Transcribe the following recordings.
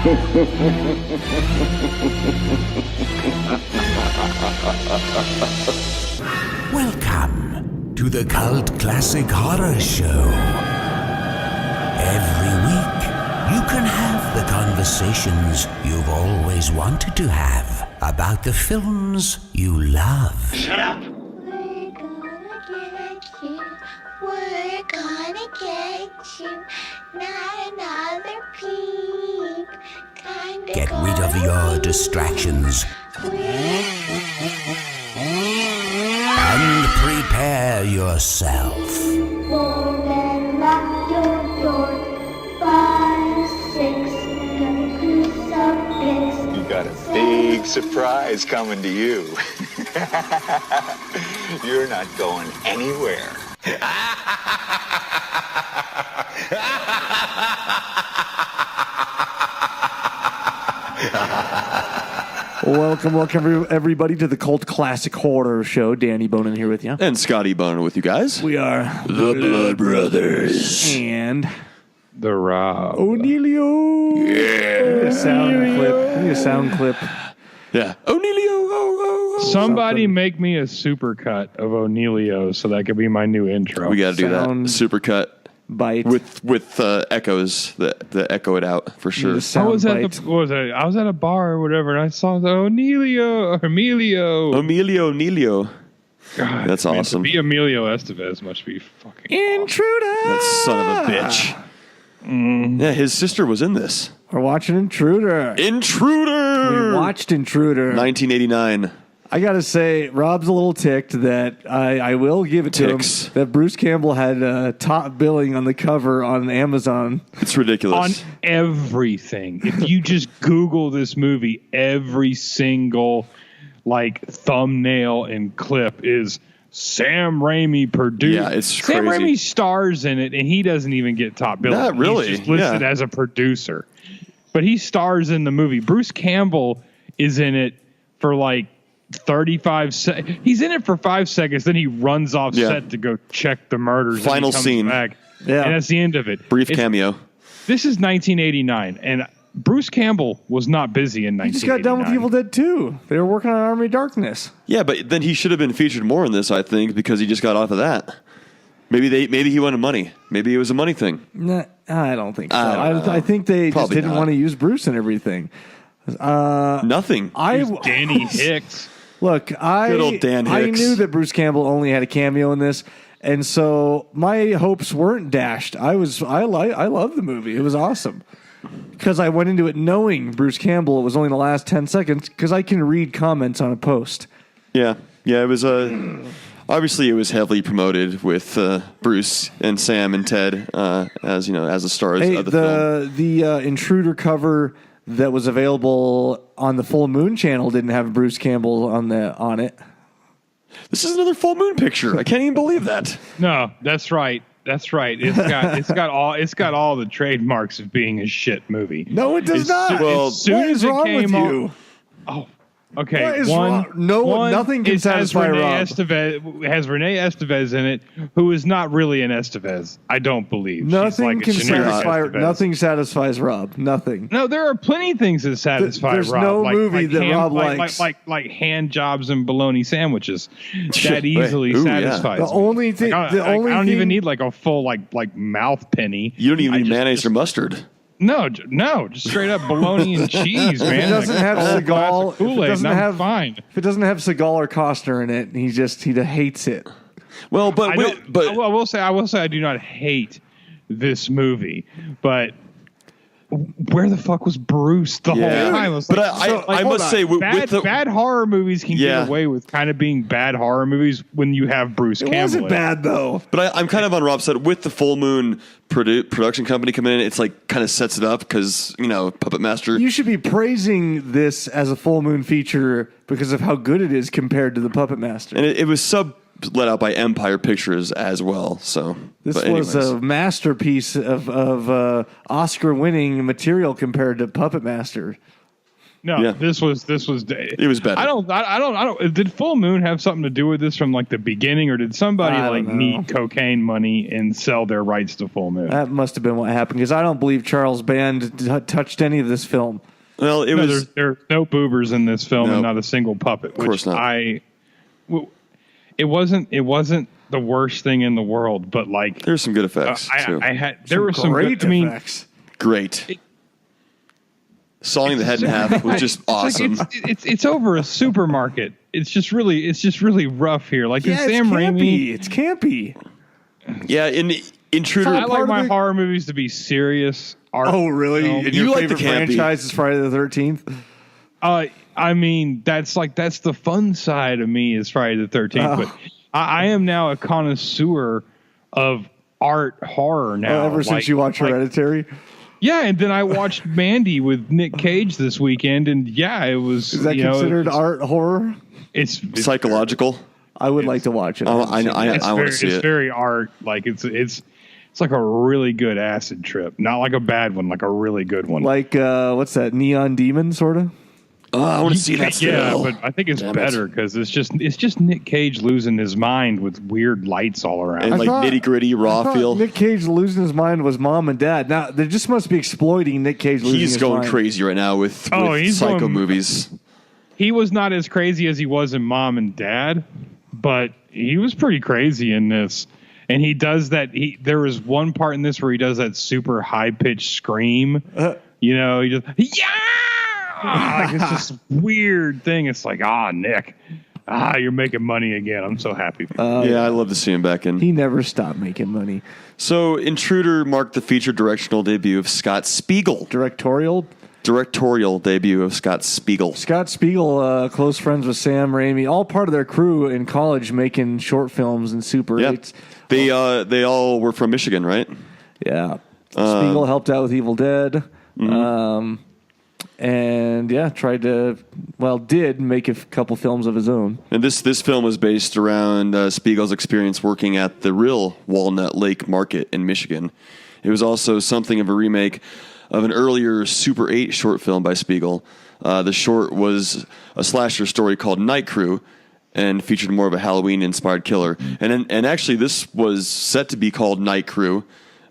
Welcome to the Cult Classic Horror Show. Every week, you can have the conversations you've always wanted to have about the films you love. Shut up! We're gonna get you. Not another peep. Get rid of your distractions and prepare yourself. Then lock your door. 5, 6, gonna crucifix. You got a big surprise coming to you. You're not going anywhere. Welcome everybody to the Cult Classic Horror Show. Danny Bonin here with you. And Scotty Boner with you guys. We are the Blood Brothers. And the Rob. O'Neilio. Yeah. Need a sound clip. Yeah. O'Neilio. Somebody make me a supercut of O'Neilio so that could be my new intro. We got to do that. Supercut. Bite. With echoes that echo it out for sure. I was at a bar or whatever, and I saw the O'Neilio. God, that's man, awesome. To be Emilio Estevez must be fucking Intruder. Awesome. That son of a bitch. Yeah, his sister was in this. We're watching Intruder. We watched Intruder. 1989. I gotta say, Rob's a little ticked that I will give it to him that Bruce Campbell had top billing on the cover on Amazon. It's ridiculous. On everything. If you just Google this movie, every single thumbnail and clip is Sam Raimi produced. Yeah, it's crazy. Sam Raimi stars in it, and he doesn't even get top billing. Not really. He's just listed as a producer. But he stars in the movie. Bruce Campbell is in it for 35 seconds. He's in it for 5 seconds, then he runs off set to go check the murders. Final scene. Back, and that's the end of it. Brief cameo. This is 1989, and Bruce Campbell was not busy in 1989. He just got done with Evil Dead 2. They were working on Army of Darkness. Yeah, but then he should have been featured more in this, I think, because he just got off of that. Maybe he wanted money. Maybe it was a money thing. Nah, I don't think so. I think they Probably just didn't want to use Bruce and everything. Nothing. Danny Hicks. Look, Good old Dan I Hicks. knew that Bruce Campbell only had a cameo in this, and so my hopes weren't dashed. I love the movie. It was awesome because I went into it knowing Bruce Campbell. It was only the last 10 seconds because I can read comments on a post. Yeah. It was obviously it was heavily promoted with Bruce and Sam and Ted as the stars of the film. The Intruder cover that was available on the Full Moon channel didn't have Bruce Campbell on it. This is another full moon picture. I can't even believe that. No, that's right. It's got all the trademarks of being a shit movie. No, it does not. Well, what is wrong with you? Okay, what is wrong? Nothing can satisfy Rob. Has Renee Estevez in it, who is not really an Estevez. I don't believe. Nothing She's can a generic satisfy. Estevez. Nothing satisfies Rob. Nothing. No, there are plenty of things that satisfy There's Rob. no movie that Rob likes. Like hand jobs and bologna sandwiches. That easily satisfies. The only thing. I don't even need a full mouth penny. You don't even need mayonnaise or mustard. No, just straight up bologna and cheese, man. If it doesn't have Seagal, fine. If it doesn't have Seagal or Costner in it, he hates it. Well, but I will say I do not hate this movie, but where the fuck was Bruce the whole time? I must say, bad horror movies can get away with kind of being bad horror movies when you have Bruce Campbell. It wasn't bad though. But I'm kind of on Rob's side with the Full Moon production company coming in. It's kind of sets it up because Puppet Master. You should be praising this as a Full Moon feature because of how good it is compared to the Puppet Master. And it was let out by Empire Pictures as well. So this was a masterpiece of Oscar-winning material compared to Puppet Master. No, Yeah. this was. It was better. I don't. Did Full Moon have something to do with this from like the beginning, or did somebody I like don't know. need cocaine money and sell their rights to Full Moon? That must have been what happened because I don't believe Charles Band touched any of this film. Well, it No, was. there's no boobers in this film and Nope. not a single puppet. Of course not. It wasn't the worst thing in the world, but like There's some good effects too. there were some great good, I mean, effects. Great. Sawing the head in half was just awesome. It's over a supermarket. It's just really rough here. Like Yeah, in Sam it's Raimi, campy. It's campy. Yeah, in Intruder. I like part my of the- horror movies to be serious. Art Oh, really? film. And You your like the favorite campy. franchise is Friday the 13th? I mean, that's the fun side of me is Friday the 13th. Oh. But I am now a connoisseur of art horror now. Ever since you watched Hereditary? Yeah, and then I watched Mandy with Nick Cage this weekend, and yeah, it was. Is that considered art horror? It's Psychological. I would like to watch it. I want to see it's it. very art. Like it's like a really good acid trip, not like a bad one, like a really good one. Like, what's that? Neon Demon, sort of? Oh, I want to see that still. Yeah, but I think it's Damn it. better because it's just Nick Cage losing his mind with weird lights all around. And like thought- nitty gritty I raw thought feel. Nick Cage losing his mind was mom and dad. Now, they just must be exploiting Nick Cage losing He's his going mind. crazy right now with he's psycho going- movies. He was not as crazy as he was in Mom and Dad, but he was pretty crazy in this. And he does that. There was one part in this where he does that super high pitched scream. You know, he just like it's this weird thing. It's like, Nick, you're making money again. I'm so happy. Yeah, I love to see him back in. He never stopped making money. So, Intruder marked the feature directional debut of Scott Spiegel. Directorial? Directorial debut of Scott Spiegel. Scott Spiegel, close friends with Sam Raimi, all part of their crew in college making short films and Super Yeah, 8s. they all were from Michigan, right? Yeah. Spiegel helped out with Evil Dead. And yeah, did make a couple films of his own. And this film was based around Spiegel's experience working at the real Walnut Lake Market in Michigan. It was also something of a remake of an earlier Super 8 short film by Spiegel. The short was a slasher story called Night Crew and featured more of a Halloween-inspired killer. And actually, this was set to be called Night Crew,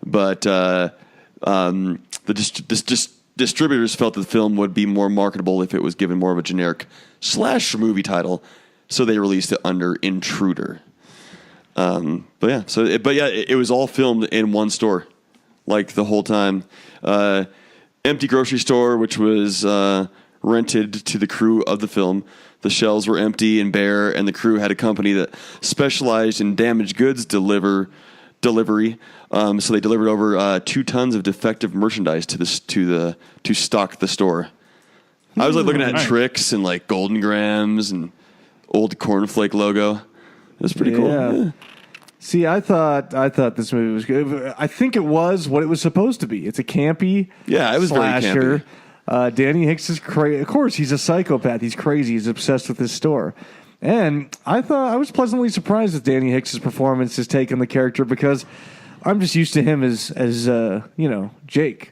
but the distributors felt that the film would be more marketable if it was given more of a generic slasher movie title, so they released it under Intruder. It was all filmed in one store, like the whole time. Empty grocery store, which was rented to the crew of the film. The shelves were empty and bare, and the crew had a company that specialized in damaged goods delivery. So they delivered over 2 tons of defective merchandise to stock the store. I was like looking at Nice. Trix and like Golden Grams and old Cornflake logo. It was pretty cool. Yeah. See, I thought this movie was good. I think it was what it was supposed to be. It's a campy Yeah, it was very slasher. Danny Hicks is crazy. Of course, he's a psychopath. He's crazy. He's obsessed with his store. And I was pleasantly surprised with Danny Hicks' performance, his take on the character, because I'm just used to him as Jake.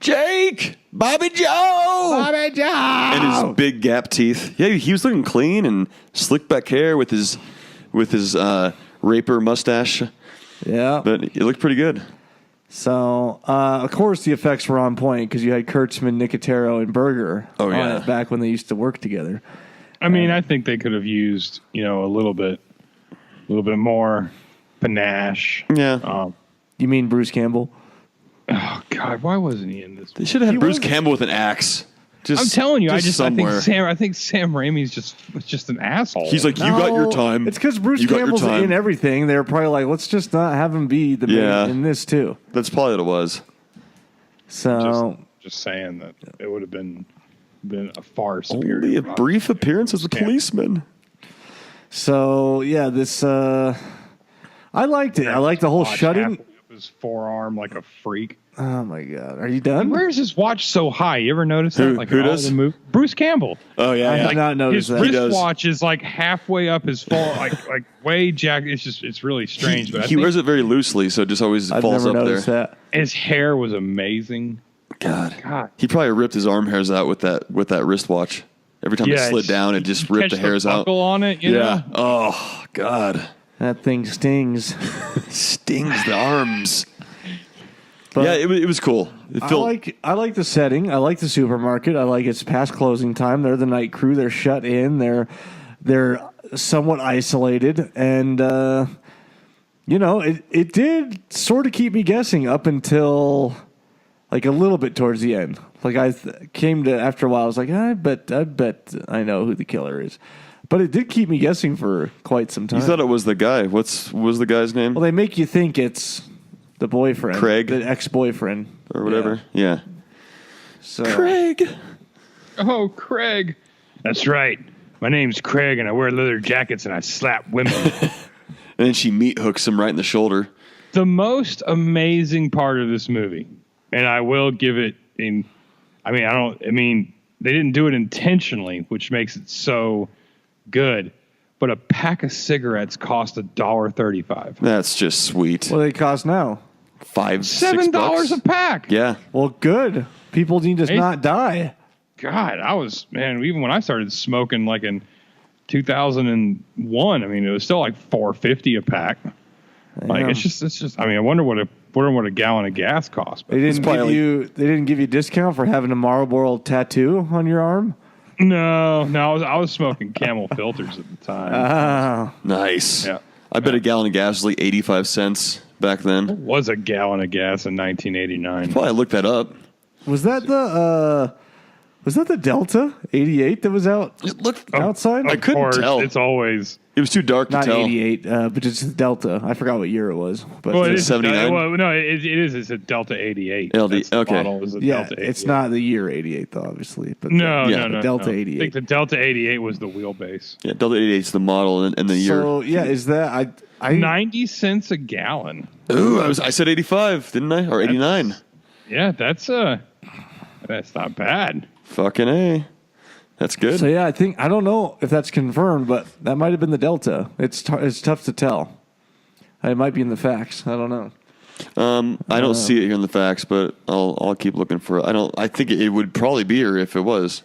Jake! Bobby Joe! And his big gap teeth. Yeah, he was looking clean and slicked back hair with his raper mustache. Yeah. But it looked pretty good. So, of course, the effects were on point because you had Kurtzman, Nicotero, and Berger on it back when they used to work together. I mean, I think they could have used, a little bit more panache. Yeah. You mean Bruce Campbell? Oh God, why wasn't he in this? They should have had Bruce Campbell with an axe. I'm telling you, I think somewhere. Sam Raimi's just an asshole. He's like, you got your time. It's because Bruce You got your Campbell's time. in everything. They were probably like, let's just not have him be the main in this too. That's probably what it was. So just saying that it would have been a far superior. Only a brief appearance as a policeman. So yeah, this I liked it. I liked the whole shut-in. His forearm like a freak. Oh my God, are you done? Where's his watch so high? You ever notice that? Like who in all does? the Bruce Campbell. Oh yeah, I did not notice His that. He wristwatch is like halfway up his fall, like way jacked. It's really strange. But I He think wears it very loosely, so it just always I've falls never up noticed there. that. his hair was amazing. God. He probably ripped his arm hairs out with that wristwatch. Every time it slid down, it just ripped the hairs out. Buckle on it, you know? Oh God. That thing stings. Stings the arms. But yeah, it was cool. I like the setting. I like the supermarket. I like it's past closing time. They're the night crew. They're shut in. They're somewhat isolated, and it did sort of keep me guessing up until like a little bit towards the end. Like I came to after a while, I was like, I bet I know who the killer is. But it did keep me guessing for quite some time. You thought it was the guy. What was the guy's name? Well, they make you think it's the boyfriend, Craig, the ex-boyfriend, or whatever. Yeah. So Craig. Oh, Craig. That's right. My name's Craig, and I wear leather jackets, and I slap women. And then she meat hooks him right in the shoulder. The most amazing part of this movie, and I will give it they didn't do it intentionally, which makes it so good. But a pack of cigarettes cost $1.35. That's just sweet. what do they cost now? $7 a pack. Yeah. Well, good. People need to not die. God, even when I started smoking like in 2001, it was still like $4.50 a pack. Like Yeah. it's just. I wonder what a gallon of gas costs. They didn't give you a discount for having a Marlboro tattoo on your arm. No, I was smoking Camel filters at the time. Nice. Yeah. I bet a gallon of gas was like 85 cents back then. It was a gallon of gas in 1989. Probably looked that up. Was that the Delta 88 that was out It looked outside? I couldn't tell. It's always. It was too dark to Not tell. 88, but it's Delta. I forgot what year it was. But Well, it it is 79? Well, no, it is. It's a Delta 88. LD That's the okay. model is a yeah, Delta 88. it's not the year 88 though, obviously. But No, the Delta no. 88. I think the Delta 88 was the wheelbase. Yeah, Delta 88 is the model and the year. So yeah, is that I 90 cents a gallon. Ooh, I said 85, didn't I? Or 89. Yeah, that's not bad. Fucking A. That's good. So yeah, I don't know if that's confirmed, but that might have been the Delta. It's tough to tell. It might be in the facts. I don't know. I don't see it here in the facts, but I'll keep looking for it. I think it would probably be here if it was.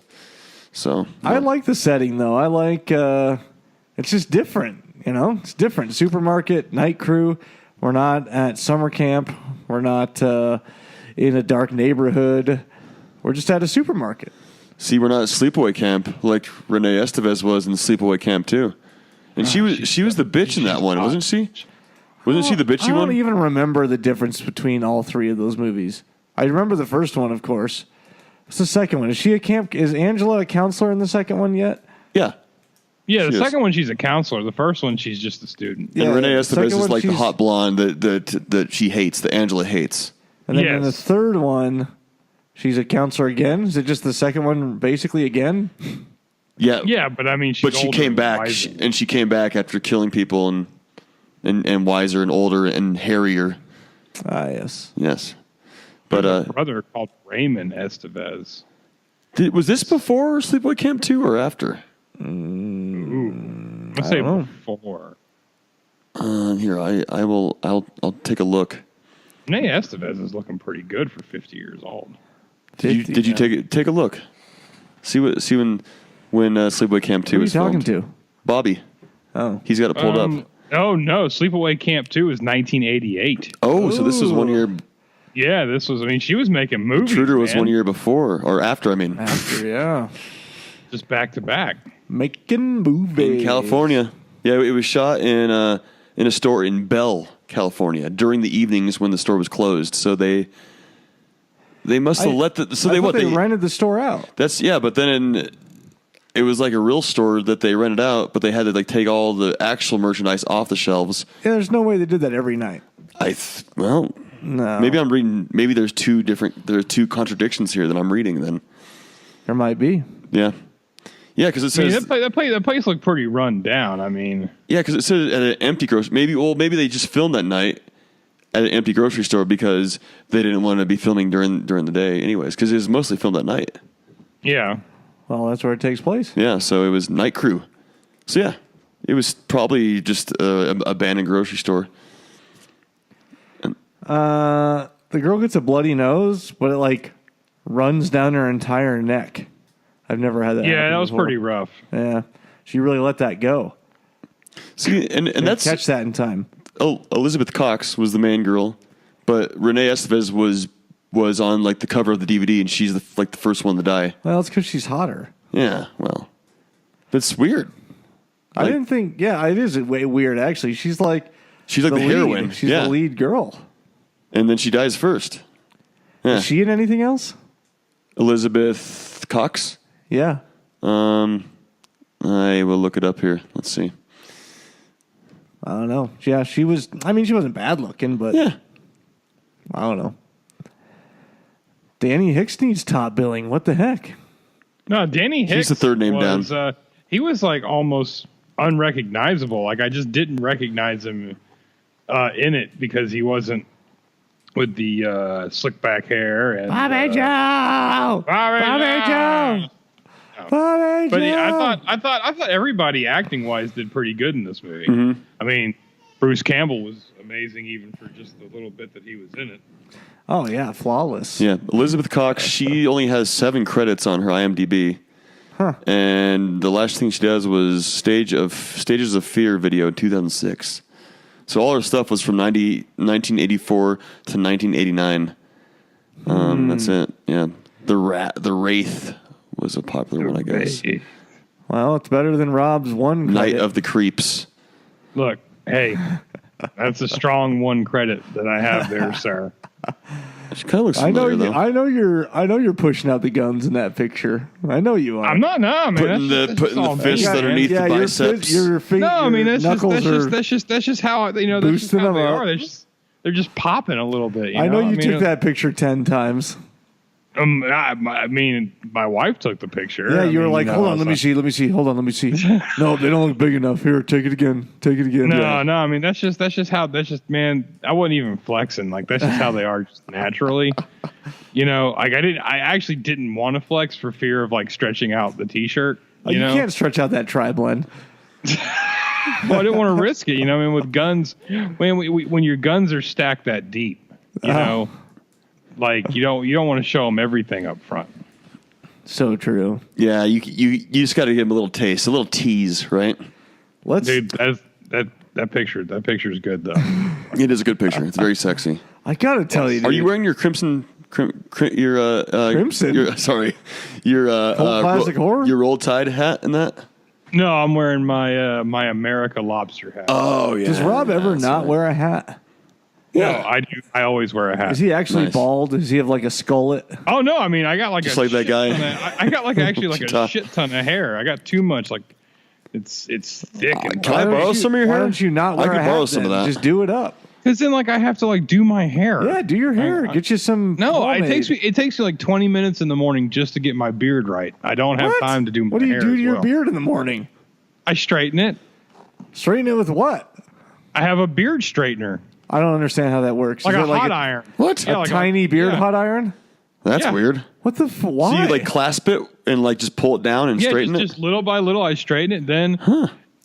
So I like the setting though. I like it's just different, It's different. Supermarket, night crew. We're not at summer camp. We're not in a dark neighborhood. We're just at a supermarket. See, we're not at sleepaway camp like Renee Estevez was in sleepaway camp too. And she was the bitch in that one, wasn't she? Wasn't she the bitchy I one? don't even remember the difference between all three of those movies. I remember the first one, of course. What's the second one? Is Angela a counselor in the second one yet? Yeah. Yeah, the She is. second one she's a counselor. The first one she's just a student. Yeah, And Renee the Estevez second is one, like the she's- hot blonde that she hates, that Angela hates. And then in the Yes. third one, she's a counselor again. Is it just the second one basically again? Yeah. Yeah, but she's But she older came and back, wiser. and she came back after killing people and wiser and older and hairier. Ah, yes. Yes. But But her brother called Raymond Estevez. was this before Sleepaway Camp 2 or after? Let's say don't know. before. Here, I'll take a look. Renee Estevez is looking pretty good for 50 years old. Did you take a look? See when Sleepaway Camp 2 Who are you was talking filmed? to? Bobby. Oh. He's got it pulled up. Oh, no. Sleepaway Camp 2 is 1988. Oh, so this was 1 year. Yeah, this was, she was making movies. Intruder was man. 1 year before or after. I mean, After, yeah. Just back to back. Making movies. in California. Yeah, it was shot in a store in Bell, California, during the evenings when the store was closed. So they must have let the. So I they thought what they they rented the store out. That's yeah, but then it was like a real store that they rented out, but they had to like take all the actual merchandise off the shelves. Yeah, there's no way they did that every night. Well, No. maybe I'm reading. Maybe there are two contradictions here that I'm reading. Then There might be. yeah, because it says that place looked pretty run down. yeah, because it says at an empty grocery. Maybe they just filmed that night at an empty grocery store because they didn't want to be filming during the day, anyways. Because it was mostly filmed at night. Yeah. Well, that's where it takes place. Yeah, so it was night crew. So yeah, it was probably just a abandoned grocery store. The girl gets a bloody nose, but it runs down her entire neck. I've never had that. Yeah, happen that was before. pretty rough. Yeah, she really let that go. See, and that's Catch that in time. Oh, Elizabeth Cox was the main girl, but Renee Estevez was on like the cover of the DVD, and she's the first one to die. Well, it's because she's hotter. Yeah, well, that's weird. I didn't think. Yeah, it is way weird actually. She's like the lead. heroine. She's yeah. the lead girl. And then she dies first. Yeah. Is she in anything else? Elizabeth Cox. Yeah. I will look it up here. Let's see. I don't know. Yeah, she was. I mean, she wasn't bad looking, but Yeah. I don't know. Danny Hicks needs top billing. What the heck? No, Danny Hicks. He's the third name was, down. He was like almost unrecognizable. Like I just didn't recognize him in it because he wasn't with the slick back hair and Bobby Joe. Bobby Joe. Bobby But Joe. I thought everybody acting wise did pretty good in this movie. Mm-hmm. I mean, Bruce Campbell was amazing even for just the little bit that he was in it. Oh yeah, flawless. Yeah, Elizabeth Cox. She only has 7 credits on her IMDb. Huh. And the last thing she does was Stages of Fear video in 2006. So all her stuff was from 1984 to 1989. That's it. Yeah. The Wraith was a popular one, I guess. Well, it's better than Rob's one Night credit. of the Creeps. Look, hey, that's a strong one credit that I have there, sir. She kind of looks I know. familiar, though. I know you're pushing out the guns in that picture. I know you are. I'm not, no, man. Putting the fists underneath the biceps. Your feet. No, I mean that's knuckles that's just how that's just boosting how them they up. are. They're just popping a little bit. I know you mean, took that picture 10 times. I mean, my wife took the picture. Yeah, I you were mean, like, hold on, let me see. Hold on, let me see. No, they don't look big enough. Here, take it again. No, Yeah. no. I mean, that's just man. I wasn't even flexing. Like that's just how they are, just naturally. Like I actually didn't want to flex for fear of like stretching out the t-shirt. You can't stretch out that tri-blend. Well, I didn't want to risk it. I mean, with guns, when your guns are stacked that deep, like you don't want to show them everything up front. So true. Yeah, you just got to give them a little taste, a little tease, right? Dude, that picture is good though. It is a good picture. It's very sexy. I gotta tell you, dude. Are you wearing your crimson? Crimson? Your classic horror? Your roll tide hat and that? No, I'm wearing my America lobster hat. Oh yeah. Does Rob ever not wear a hat? No, I do. I always wear a hat. Is he actually Nice. bald? Does he have like a skullet? Oh no, I mean I got like Just a like that shit guy. ton of- I got like actually like a Chita. shit ton of hair. I got too much. Like it's thick. And Can I Why borrow don't some of your Why hair? don't you not wear I could a hat borrow some of then? that. Just do it up. Because then like I have to like do my hair. Yeah, do your hair. Get you some. No, pomade. it takes me like 20 minutes in the morning just to get my beard right. I don't have What? time to do my What do you hair do as to your well. beard in the morning? I straighten it. Straighten it with what? I have a beard straightener. I don't understand how that works. Like Is a it like hot iron. What? Yeah, a like tiny beard yeah. hot iron? That's Yeah. weird. What the? Why? So you like clasp it and like just pull it down and Yeah, straighten just it? little by little I straighten it. Then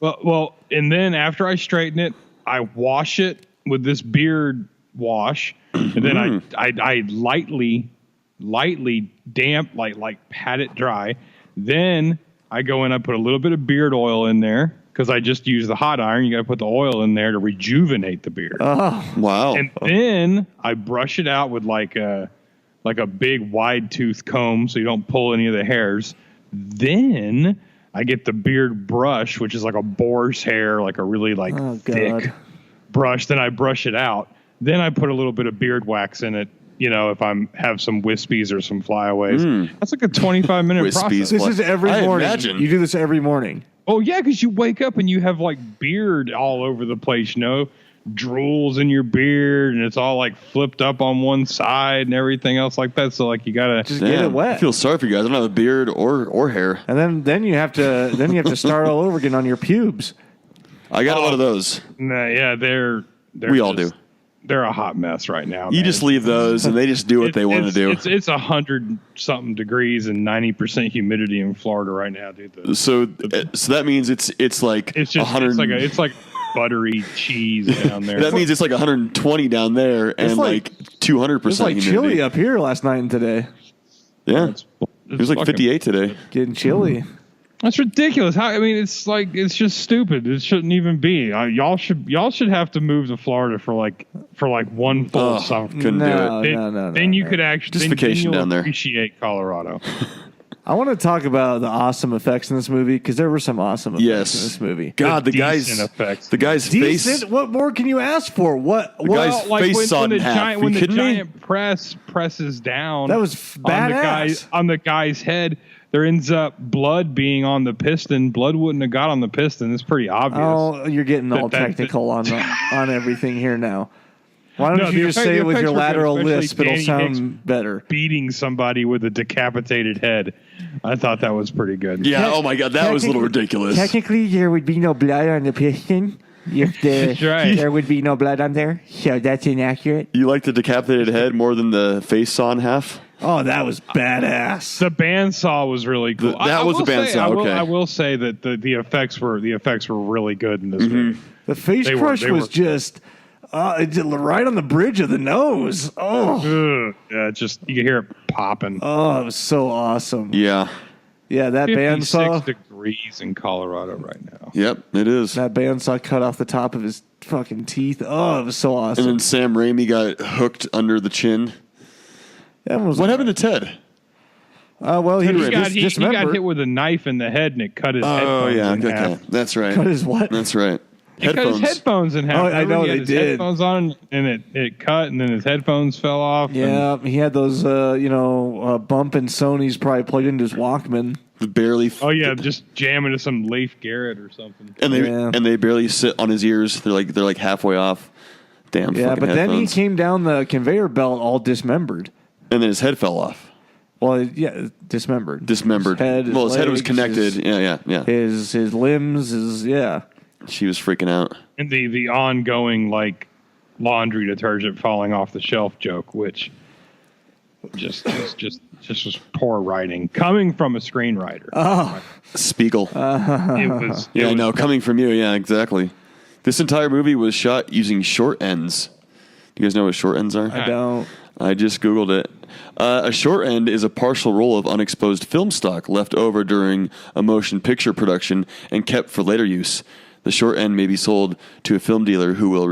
well, and then after I straighten it, I wash it with this beard wash. And then I lightly damp like pat it dry. Then I go in, I put a little bit of beard oil in there because I just use the hot iron. You got to put the oil in there to rejuvenate the beard. Wow. And then I brush it out with like a big wide tooth comb so you don't pull any of the hairs. Then I get the beard brush, which is like a boar's hair, like a really like thick brush. Then I brush it out. Then I put a little bit of beard wax in it. If I'm have some wispies or some flyaways. That's like a 25-minute Wispies. process. This is every I morning. imagine. You do this every morning. Oh yeah, because you wake up and you have like beard all over the place. Drools in your beard, and it's all like flipped up on one side and everything else like that. So like you gotta Just get it Damn, I wet. feel sorry for you guys. I don't have a beard or hair. And then you have to start all over again on your pubes. I got a lot of those. Nah, yeah, they're We all do. They're a hot mess right now. You man. just leave those and they just do what they want to do. It's 100-something degrees and 90% humidity in Florida right now, dude. So that means it's like It's just 100. it's like buttery cheese down there. That means it's like 120 down there and like- like 200% It's like humidity. chilly up here last night and today. Yeah. It's It was like fucking- 58 today. Getting chilly. That's ridiculous. How? I mean, it's just stupid. It shouldn't even be. Y'all should have to move to Florida for like one full summer. Couldn't do it. Then you could actually Just vacation you'll down there. Appreciate Colorado. I want to talk about the awesome effects in this movie because there were some awesome effects Yes. in this movie. God, the Decent guy's effects. the guy's face. Decent. What more can you ask for? What? guy's Well, like face sawed in half. when You the kidding me? giant presses down, That was badass. on the guy's head. There ends up blood being on the piston. Blood wouldn't have got on the piston. It's pretty obvious. Oh, you're getting all That- technical on everything here now. Why don't No, you the just effect- say the it with effects your were good, lateral especially lisp? It'll Danny sound Hicks better. Beating somebody with a decapitated head. I thought that was pretty good. Yeah. Oh my God, that was a little ridiculous. Technically, there would be no blood on the piston. If That's right. there would be no blood on there, so that's inaccurate. You like the decapitated head more than the face saw in half? Oh, that was badass. The bandsaw was really cool. That was will the say- bandsaw, okay. I will say that the effects were really good in this Mm-hmm. movie. The face They were- crush they was were- just right on the bridge of the nose. Oh, Ugh. Yeah, just you can hear it popping. it was so awesome. Yeah. Yeah, that 56 bandsaw. degrees in Colorado right now. Yep, it is. That bandsaw cut off the top of his fucking teeth. Oh, it was so And awesome. then Sam Raimi got hooked under the chin. That was, What happened to Ted? well, he was He got dismembered. hit with a knife in the head and it cut his Oh headphones yeah, in okay. half. That's right. Cut his what? That's right. It cut his headphones in half. Oh, I Remember? know He had they his did. headphones on and it cut and then his headphones fell off. Yeah, he had those, bump and Sony's probably plugged into his Walkman. Barely. Oh yeah, just jam into some Leif Garrett or something. And they Yeah. and they barely sit on his ears. They're like halfway off. Damn. Yeah, fucking but then he headphones. came down the conveyor belt all dismembered. And then his head fell off. Well, yeah, dismembered. Dismembered. His His head was legs, connected. Yeah. His limbs, yeah. She was freaking out. And the ongoing like laundry detergent falling off the shelf joke, which just was poor writing coming from a screenwriter. Spiegel. It was. yeah, it I was know. Coming from you. Yeah, exactly. This entire movie was shot using short ends. You guys know what short ends are? I don't. I just Googled it. A short end is a partial roll of unexposed film stock left over during a motion picture production and kept for later use. The short end may be sold to a film dealer who will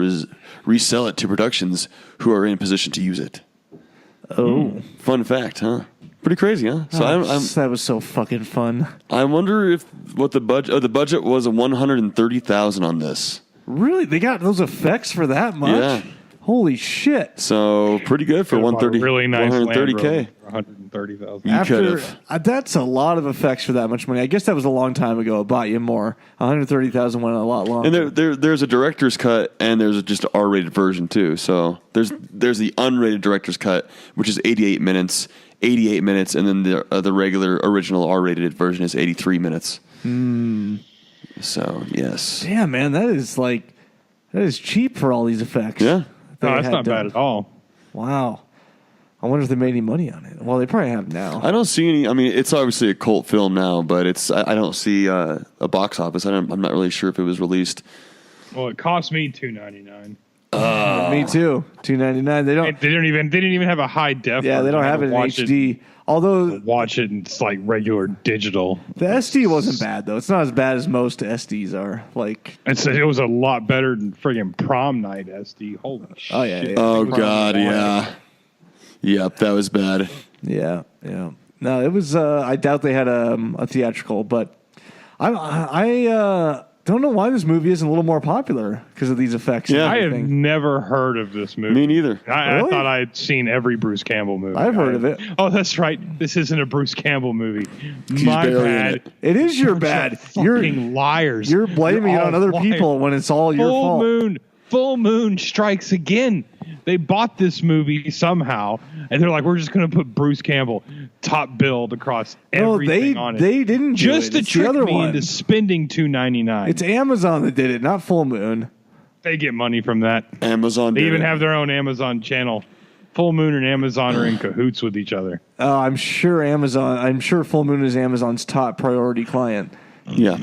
resell it to productions who are in a position to use it. Oh. Fun fact, huh? Pretty crazy, huh? So That was so fucking fun. I wonder if what the budget. Oh, the budget was $130,000 on this. Really? They got those effects for that much? Yeah. Holy shit. So pretty good for a 130. really nice Land 130K. Rover for 130,000. You could've. That's a lot of effects for that much money. I guess that was a long time ago. It bought you more. 130,000 went a lot longer. And there's a director's cut and there's just an R-rated version too. So there's the unrated director's cut, which is 88 minutes, and then the regular original R-rated version is 83 minutes. So yes, Damn, man, that is cheap for all these effects. yeah. they No, that's had not done. bad at all. Wow. I wonder if they made any money on it. Well, they probably have now. I don't see any. I mean, it's obviously a cult film now, but I don't see a box office. I'm not really sure if it was released. Well, it cost me $2.99. Me too. $2.99. They don't. They didn't even have a high def. Yeah, they don't have it in HD. Although Watch it, and it's like regular digital. the SD wasn't bad though. It's not as bad as most SDs are. Like, It was a lot better than friggin' prom night SD. Holy shit! oh yeah, Oh God, yeah. Yep, that was bad. yeah. No, it was. I doubt they had a theatrical, but I don't know why this movie isn't a little more popular because of these effects. and Yeah. I have everything. never heard of this movie. Me neither. I Really? thought I'd seen every Bruce Campbell movie. I've heard of it. Oh, that's right. This isn't a Bruce Campbell movie. My barely in bad. it. It is your bad. Fucking liars. You're blaming it all on other liars. people when it's all your fault. Full Moon strikes again. They bought this movie somehow, and they're like, "We're just going to put Bruce Campbell top billed across No, everything on it." they didn't do just it. to It's the trick other me one. into spending $2.99. It's Amazon that did it, not Full Moon. They get money from that. Amazon. They did even it. have their own Amazon channel. Full Moon and Amazon are in cahoots with each other. I'm sure Full Moon is Amazon's top priority client. Yeah.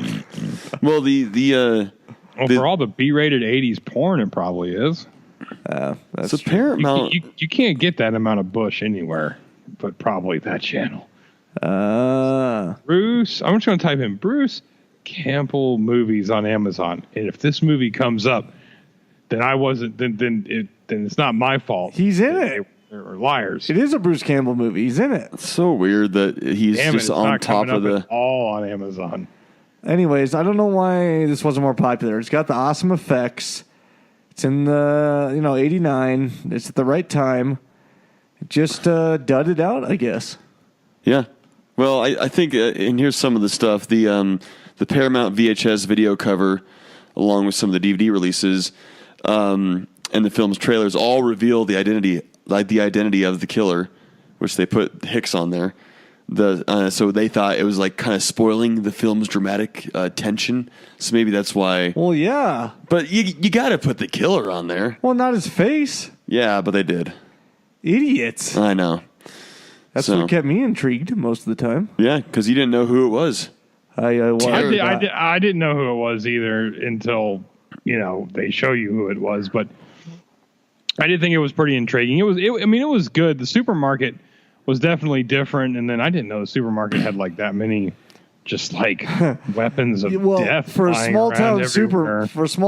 Well, Well, for all the B-rated 80s porn, it probably is. That's so Paramount. You can't get that amount of Bush anywhere. but probably that channel. Uh, Bruce, I'm just going to type in Bruce Campbell movies on Amazon. And if this movie comes up, then I wasn't, then it's not my fault. He's in it. They're liars. It is a Bruce Campbell movie. He's in it. It's so weird that he's Damn it, just it's on not top coming of up the. at all on Amazon. Anyways, I don't know why this wasn't more popular. It's got the awesome effects. It's in the, 89. It's at the right time. It just dudded out, I guess. Yeah. Well, I think, and here's some of the stuff. The Paramount VHS video cover, along with some of the DVD releases, and the film's trailers, all reveal the identity of the killer, which they put Hicks on there. So they thought it was like kind of spoiling the film's dramatic tension. So maybe that's why. Well, yeah. But you got to put the killer on there. Well, not his face. Yeah, but they did. Idiots. I know. That's what kept me intrigued most of the time. Yeah, because you didn't know who it was. I didn't know who it was either until they show you who it was. But I did think it was pretty intriguing. It was good. The supermarket was definitely different, and then I didn't know the supermarket had like that many, just like weapons of death. For a small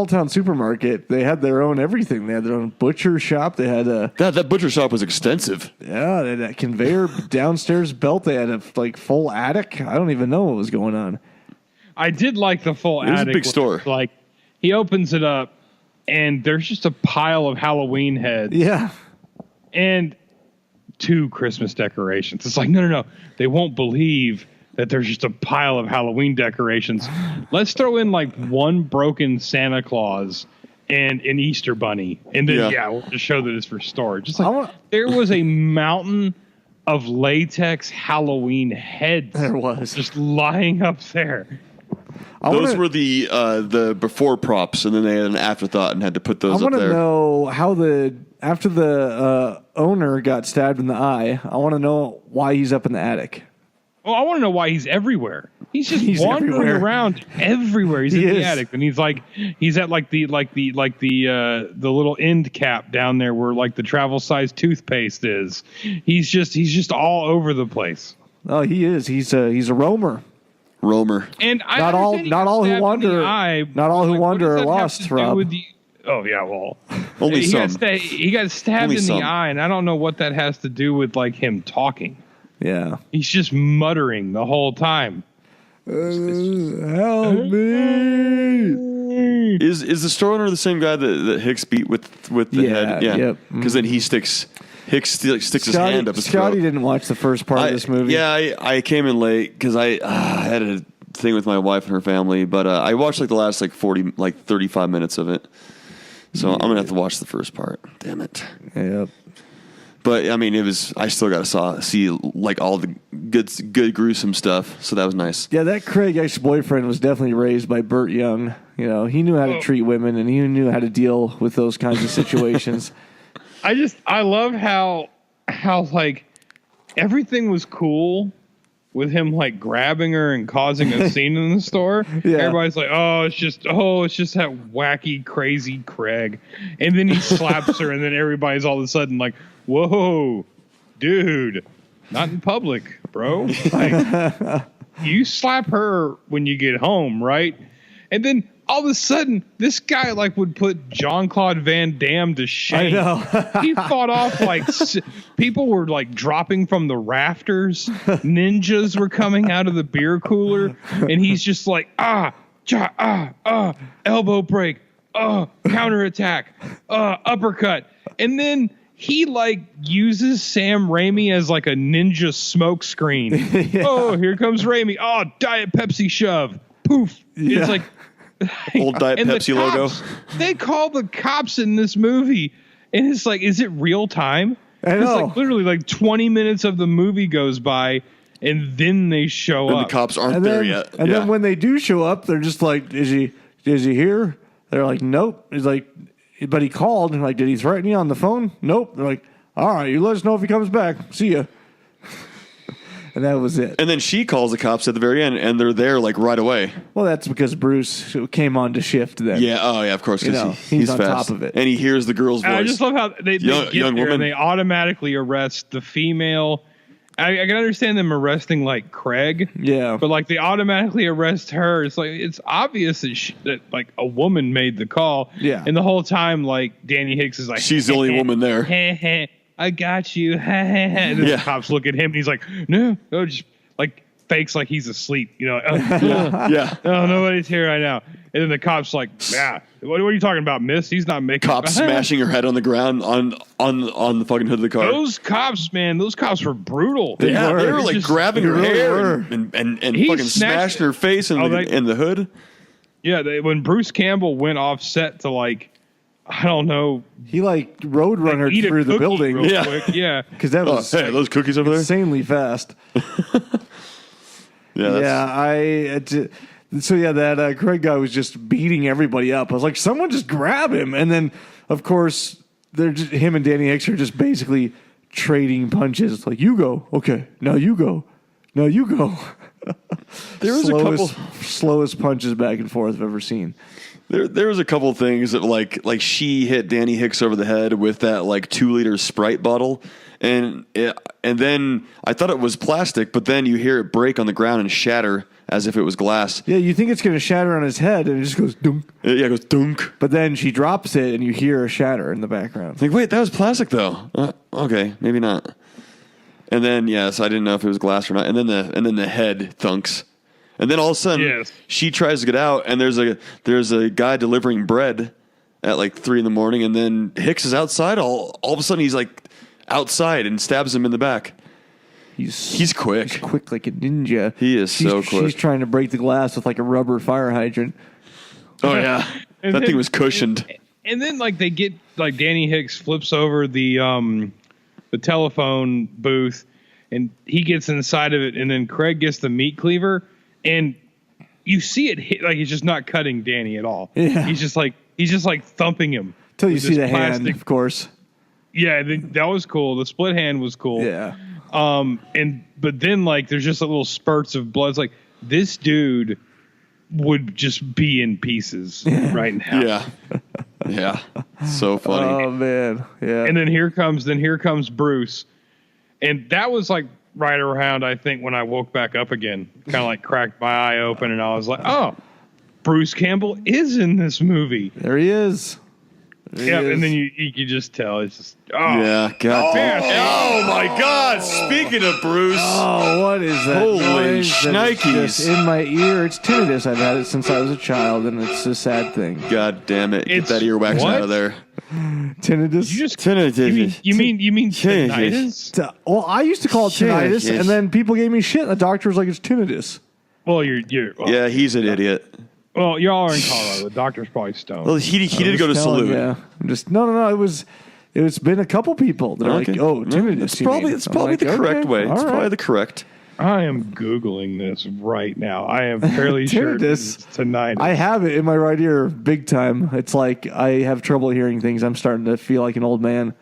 town supermarket, they had their own everything. They had their own butcher shop. They had that butcher shop was extensive. Yeah, they had that conveyor downstairs belt. They had a full attic. I don't even know what was going on. I did like the full attic. It was a big store. Like he opens it up, and there's just a pile of Halloween heads. Yeah, and 2 Christmas decorations. It's like, no. They won't believe that there's just a pile of Halloween decorations. Let's throw in like one broken Santa Claus and an Easter bunny. And then, we'll just show that it's for storage. Just like there was a mountain of latex Halloween heads. There was. Just lying up there. Those were the before props, and then they had an afterthought and had to put those up there. I want to know how after the owner got stabbed in the eye, I want to know why he's up in the attic. Well, I want to know why he's everywhere. He's just wandering around everywhere. He's in the attic, and he's at the little end cap down there where like the travel size toothpaste is. He's just all over the place. Oh, he is. He's a roamer. And not all who wander are lost, Rob. Only some. He got stabbed in the eye, and I don't know what that has to do with like him talking. Yeah, he's just muttering the whole time. Help me! Is the store owner the same guy that Hicks beat with the head? Yeah, because then Hicks sticks his hand up his throat. Scotty didn't watch the first part of this movie. Yeah, I came in late because I had a thing with my wife and her family, but I watched like the last 35 minutes of it. So I'm gonna have to watch the first part. Damn it. Yep. But I mean, I still got to see like all the good gruesome stuff. So that was nice. Yeah, that Craig ex-boyfriend was definitely raised by Burt Young. He knew how to treat women, and he knew how to deal with those kinds of situations. I love how like everything was cool with him like grabbing her and causing a scene in the store. Yeah. Everybody's like, it's just that wacky, crazy Craig. And then he slaps her, and then everybody's all of a sudden like, whoa, dude, not in public, bro. Like, you slap her when you get home, right? And then all of a sudden, this guy like would put Jean-Claude Van Damme to shame. I know. He fought off like people were like dropping from the rafters. Ninjas were coming out of the beer cooler, and he's just like elbow break, counterattack, uppercut, and then he like uses Sam Raimi as like a ninja smoke screen. Yeah. Oh, here comes Raimi. Oh, Diet Pepsi shove. Poof. Yeah. It's like old Diet Pepsi logo. They call the cops in this movie, and it's like, is it real time? I know. It's like literally like 20 minutes of the movie goes by, and then they show up. And the cops aren't there yet. And then when they do show up, they're just like, is he here? They're like, nope. He's like, but he called, and like, did he threaten you on the phone? Nope. They're like, all right, you let us know if he comes back. See ya. And that was it. And then she calls the cops at the very end, and they're there like right away. Well, that's because Bruce came on to shift then. Yeah, of course. He's on fast. top of it. And he hears the girl's voice. I just love how they get young there woman. and they automatically arrest the female I can understand them arresting like Craig. Yeah. But like they automatically arrest her. It's like it's obvious that like a woman made the call. Yeah. And the whole time like Danny Hicks is like She's the only woman there. I got you. And then the cops look at him and he's like, no, just like fakes like he's asleep. You know. Yeah. Oh, nobody's here right now. And then the cop's like, yeah, what are you talking about, miss? He's not making Cops smashing her head on the ground on the fucking hood of the car. Those cops, man, those cops were brutal. They were like just grabbing her really hair were. and He fucking snatched smashing her face in the hood. Yeah, when Bruce Campbell went off set to like, I don't know, He like roadrunner eat a through the cookie building. real Yeah. quick. Yeah. Because that was Hey, those cookies over there? insanely fast. Yeah, that Craig guy was just beating everybody up. I was like, someone just grab him. And then, of course, him and Danny Hicks are just basically trading punches. Like, you go. Okay. Now you go. Now you go. There was a couple slowest punches back and forth I've ever seen. There was a couple things that like she hit Danny Hicks over the head with that like 2-liter Sprite bottle, and then I thought it was plastic, but then you hear it break on the ground and shatter as if it was glass. Yeah, you think it's going to shatter on his head, and it just goes dunk. Yeah, it goes dunk. But then she drops it, and you hear a shatter in the background. Like, wait, that was plastic though. Okay, maybe not. And then so I didn't know if it was glass or not. And then the head thunks. And then all of a sudden, she tries to get out, and there's a guy delivering bread at like 3 a.m, and then Hicks is outside. All of a sudden, he's like outside and stabs him in the back. He's quick. He's quick like a ninja. He is so quick. She's trying to break the glass with like a rubber fire hydrant. Oh yeah, that thing was cushioned. And then like they get like Danny Hicks flips over the telephone booth, and he gets inside of it, and then Craig gets the meat cleaver. And you see it hit, like he's just not cutting Danny at all. Yeah. He's just like thumping him. Till you see the hand, of course. Yeah, that was cool. The split hand was cool. Yeah. But then like there's just a little spurts of blood. It's like this dude would just be in pieces right now. Yeah. Yeah. So funny. Oh man. Yeah. And then here comes Bruce. And that was like right around, I think, when I woke back up again, kind of like cracked my eye open, and I was like, oh, Bruce Campbell is in this movie. There he is. And then you can just tell it's just yeah, God. Oh my God! Speaking of Bruce, what is that? Holy noise that is shnikes. just in my ear. It's tinnitus. I've had it since I was a child, and it's a sad thing. God damn it! Get that earwax out of there. Tinnitus. You mean tinnitus? Well, I used to call it tinnitus, and then people gave me shit. And the doctor was like, "It's tinnitus." Well, yeah, he's an idiot. Well, y'all are in Colorado. The doctor's probably stoned. Well, he did go to Salute. Yeah, I'm just no. It's been a couple people that are like, "Oh, tinnitus." It's probably the correct way. It's probably the correct. I am Googling this right now. I am fairly sure it's tinnitus. I have it in my right ear big time. It's like I have trouble hearing things. I'm starting to feel like an old man.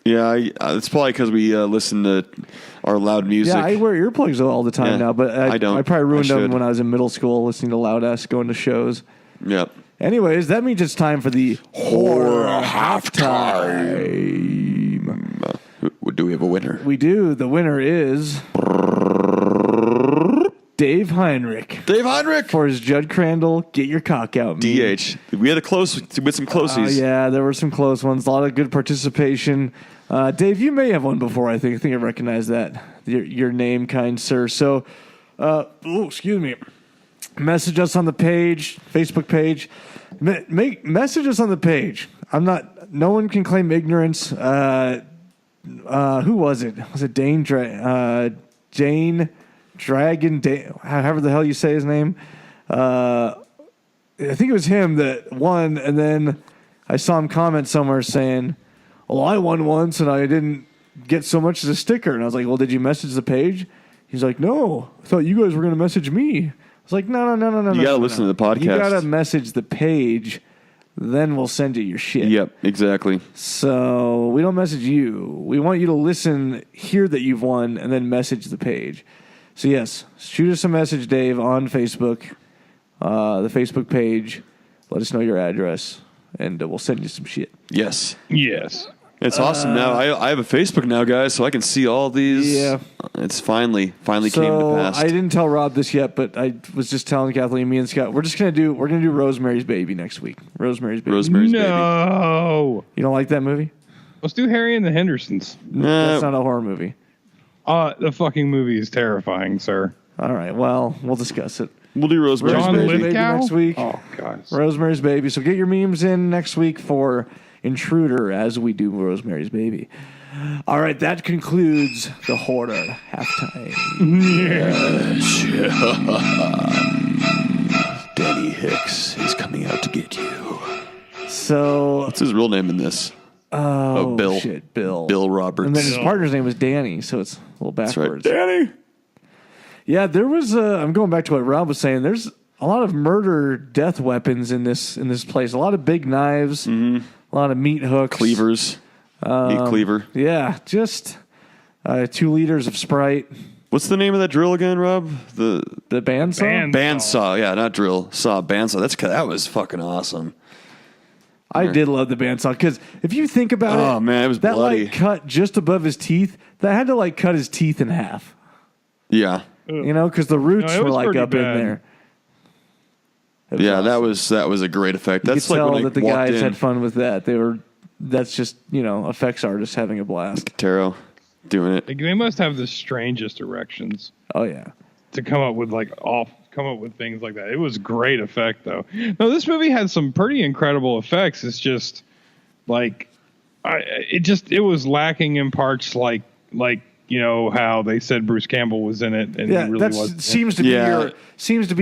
Yeah, it's probably because we listen to our loud music. Yeah, I wear earplugs all the time now, but I don't. I probably ruined them when I was in middle school listening to Loud Ass going to shows. Yep. Anyways, that means it's time for the horror halftime. Do we have a winner? We do. The winner is Dave Heinrich. Dave Heinrich for his Judd Crandall, Get Your Cock Out. DH. We had with some closies. Yeah, there were some close ones. A lot of good participation. Dave, you may have won before. I think I recognize that. Your name, kind sir. So, excuse me. Message us on the page, Facebook page. Message us on the page. No one can claim ignorance. Who was it? Was it Dane Dragon, however the hell you say his name? I think it was him that won, and then I saw him comment somewhere saying, "Well, I won once, and I didn't get so much as a sticker." And I was like, "Well, did you message the page?" He's like, "No, I thought you guys were going to message me." I was like, "No. You got to listen to the podcast. You got to message the page, then we'll send you your shit." Yep, exactly. So we don't message you. We want you to listen, hear that you've won, and then message the page. So yes, shoot us a message, Dave, on Facebook, the Facebook page. Let us know your address, and we'll send you some shit. Yes. Yes. It's awesome now. I have a Facebook now, guys, so I can see all these. Yeah. It's finally came to pass. I didn't tell Rob this yet, but I was just telling Kathleen, me and Scott, we're gonna do Rosemary's Baby next week. Rosemary's Baby. No. You don't like that movie? Let's do Harry and the Hendersons. That's not a horror movie. The fucking movie is terrifying, sir. All right. Well, we'll discuss it. We'll do Rosemary's John Baby. Lithgow? Next week. Oh, God. Rosemary's Baby. So get your memes in next week for Intruder as we do Rosemary's Baby. All right, that concludes the horror halftime. Danny Hicks is coming out to get you. So, What's his real name in this? Bill. Shit, Bill. Bill Roberts. And then his partner's name was Danny, so it's a little That's right. backwards. Danny. Yeah, there was. I'm going back to what Rob was saying. There's a lot of murder, death weapons in this place. A lot of big knives, a lot of meat hooks, Cleavers. Meat cleaver. Yeah, just 2 liters of Sprite. What's the name of that drill again, Rob? The The bandsaw. bandsaw. Yeah, not drill. Bandsaw. That was fucking awesome. I did love the bandsaw because if you think about it, Oh, man, it was that bloody. like cut just above his teeth. That had to like cut his teeth in half. Yeah. You know, because the roots No, it were was like pretty up in bad. there. It Yeah, awesome. that was a great effect. You That's could like tell when I that the walked guys in. had fun with that. That's just, effects artists having a blast. Taro doing it. They must have the strangest erections Oh yeah. to come up with things like that. It was great effect though. No, this movie had some pretty incredible effects. It's just like it was lacking in parts like how they said Bruce Campbell was in it and Yeah, he really that wasn't. seems to be